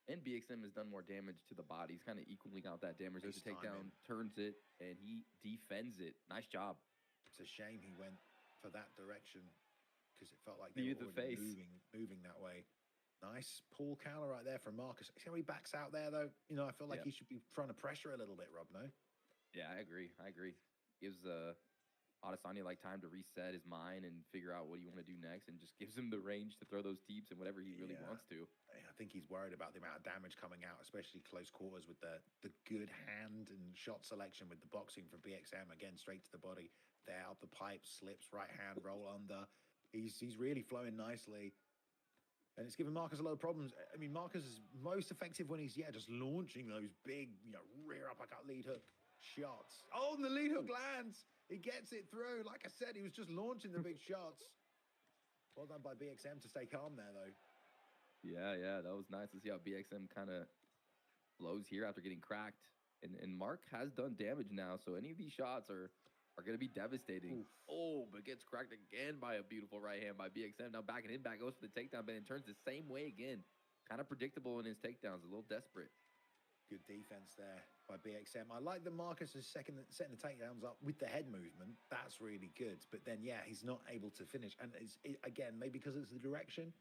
And BXM has done more damage to the body. He's kind of equaling out that damage. There's a takedown, turns it, and he defends it. Nice job. It's a shame he went for that direction because it felt like they were already moving that way. Nice pull counter right there from Marcus. See how he backs out there, though? You know, I feel like he should be trying to pressure a little bit, Rob, no? Yeah, I agree. Gives Adesanya like time to reset his mind and figure out what you want to do next, and just gives him the range to throw those deeps and whatever he really wants to. I think he's worried about the amount of damage coming out, especially close quarters with the good hand and shot selection with the boxing from BXM. Again, straight to the body. There, up the pipe, slips, right hand, roll under. He's really flowing nicely. And it's given Marcus a lot of problems. I mean, Marcus is most effective when he's, just launching those big, rear uppercut lead hook shots. Oh, and the lead hook lands. He gets it through. Like I said, he was just launching the big shots. Well done by BXM to stay calm there, though. Yeah, that was nice to see how BXM kind of blows here after getting cracked. And Mark has done damage now, so any of these shots are going to be devastating. Oof. Oh, but gets cracked again by a beautiful right hand by BXM. Now backing him back, goes for the takedown, but it turns the same way again. Kind of predictable in his takedowns, a little desperate. Good defense there by BXM. I like that Marcus is setting the takedowns up with the head movement. That's really good. But then, he's not able to finish. And again, maybe because it's the direction,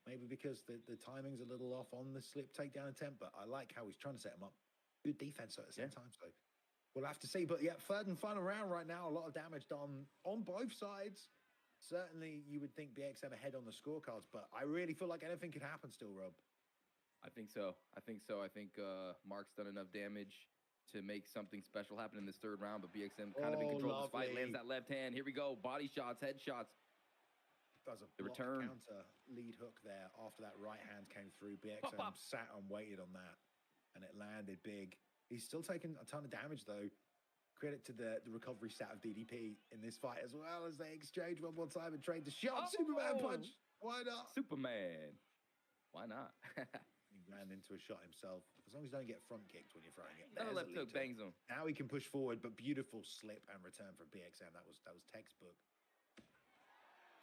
maybe because the timing's a little off on the slip takedown attempt. But I like how he's trying to set him up. Good defense at the same time. So we'll have to see. But third and final round right now. A lot of damage done on both sides. Certainly, you would think BXM ahead on the scorecards. But I really feel like anything could happen still, Rob. I think so. I think Mark's done enough damage to make something special happen in this third round, but BXM kind of in control of this fight, lands that left hand. Here we go. Body shots, head shots. Does a return counter lead hook there after that right hand came through. BXM sat and waited on that, and it landed big. He's still taking a ton of damage, though. Credit to the recovery stat of DDP in this fight, as well as they exchange one more time and trade the shot. Superman punch. Why not? Superman. Why not? He ran into a shot himself. As long as you don't get front kicked when you're throwing it. Another left hook bangs him. Now he can push forward, but beautiful slip and return from BXM. That was textbook.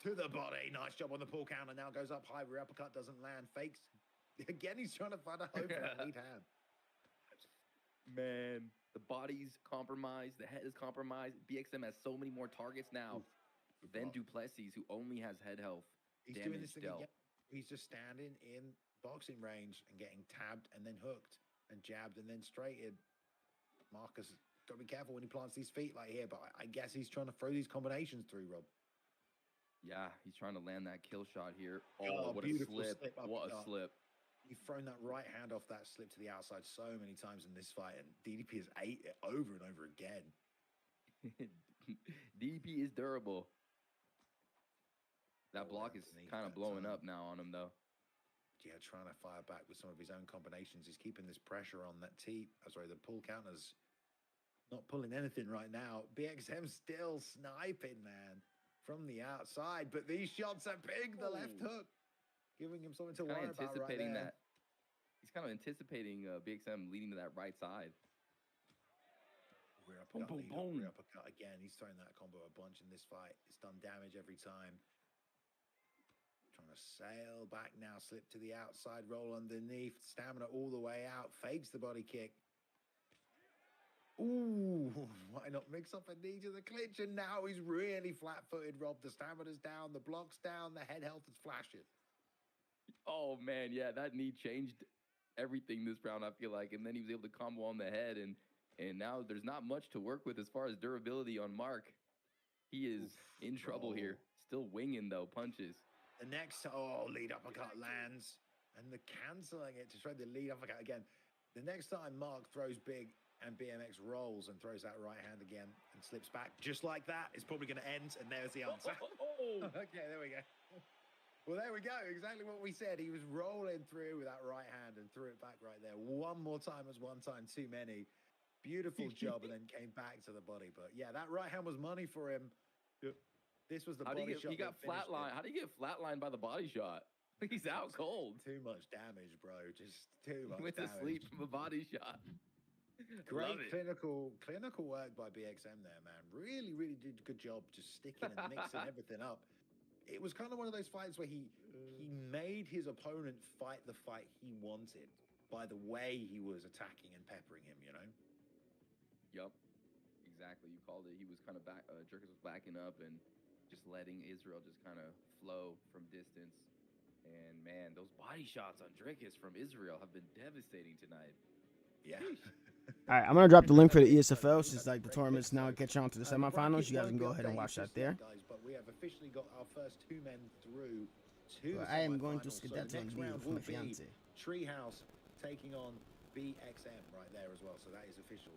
To the body. Nice job on the pull counter. Now goes up high. Rear uppercut doesn't land. Fakes. Again, he's trying to find a home for that lead hand. Man, the body's compromised. The head is compromised. BXM has so many more targets now than Plessis, who only has head health. He's doing this thing again. He's just standing in boxing range and getting tabbed and then hooked and jabbed and then straighted. Marcus, got to be careful when he plants these feet like here, but I guess he's trying to throw these combinations through, Rob. Yeah, he's trying to land that kill shot here. Oh, what a slip. What a slip. You've thrown that right hand off that slip to the outside so many times in this fight, and DDP has ate it over and over again. DDP is durable. That block is kind of blowing up now on him, though. Yeah, trying to fire back with some of his own combinations. He's keeping this pressure on that the pull counters. Not pulling anything right now. BXM still sniping, man, from the outside. But these shots are big. The left hook, giving him something to worry about right there. He's kind of anticipating BXM leading to that right side. Rear uppercut again. He's throwing that combo a bunch in this fight. It's done damage every time. Trying to sail back now, slip to the outside, roll underneath, stamina all the way out, fakes the body kick. Ooh, why not mix up a knee to the clinch? And now he's really flat-footed, Rob. The stamina's down, the block's down, the head health is flashing. Oh, man, yeah, that knee changed everything this round, I feel like. And then he was able to combo on the head, and now there's not much to work with as far as durability on Mark. He is in trouble here. Still winging, though, punches. The next, lead uppercut lands. And the canceling it to try the lead uppercut again. The next time Mark throws big and BMX rolls and throws that right hand again and slips back just like that, it's probably going to end. And there's the answer. Okay, there we go. Well, there we go. Exactly what we said. He was rolling through with that right hand and threw it back right there. One more time was one time too many. Beautiful job, and then came back to the body. But yeah, that right hand was money for him. This was the body shot. He got flatlined. How do you get flatlined by the body shot? He's out cold. Too much damage, bro. Just too much Went to sleep from a body shot. Great clinical work by BXM there, man. Really, really did a good job just sticking and mixing everything up. It was kind of one of those fights where he made his opponent fight the fight he wanted by the way he was attacking and peppering him, you know? Yup. Exactly. You called it. He was kind of back. Dricus was backing up and just letting Israel just kind of flow from distance. And man, those body shots on Dricus from Israel have been devastating tonight. Yeah. All right, I'm gonna drop the link for the ESFL since like the tournament's now get you on to the semifinals. You guys can go ahead and watch that there. Guys, but we have officially got our first 2 men through to well, I am going to skedaddle and leave with my fiance. Treehouse taking on BXM right there as well. So that is official.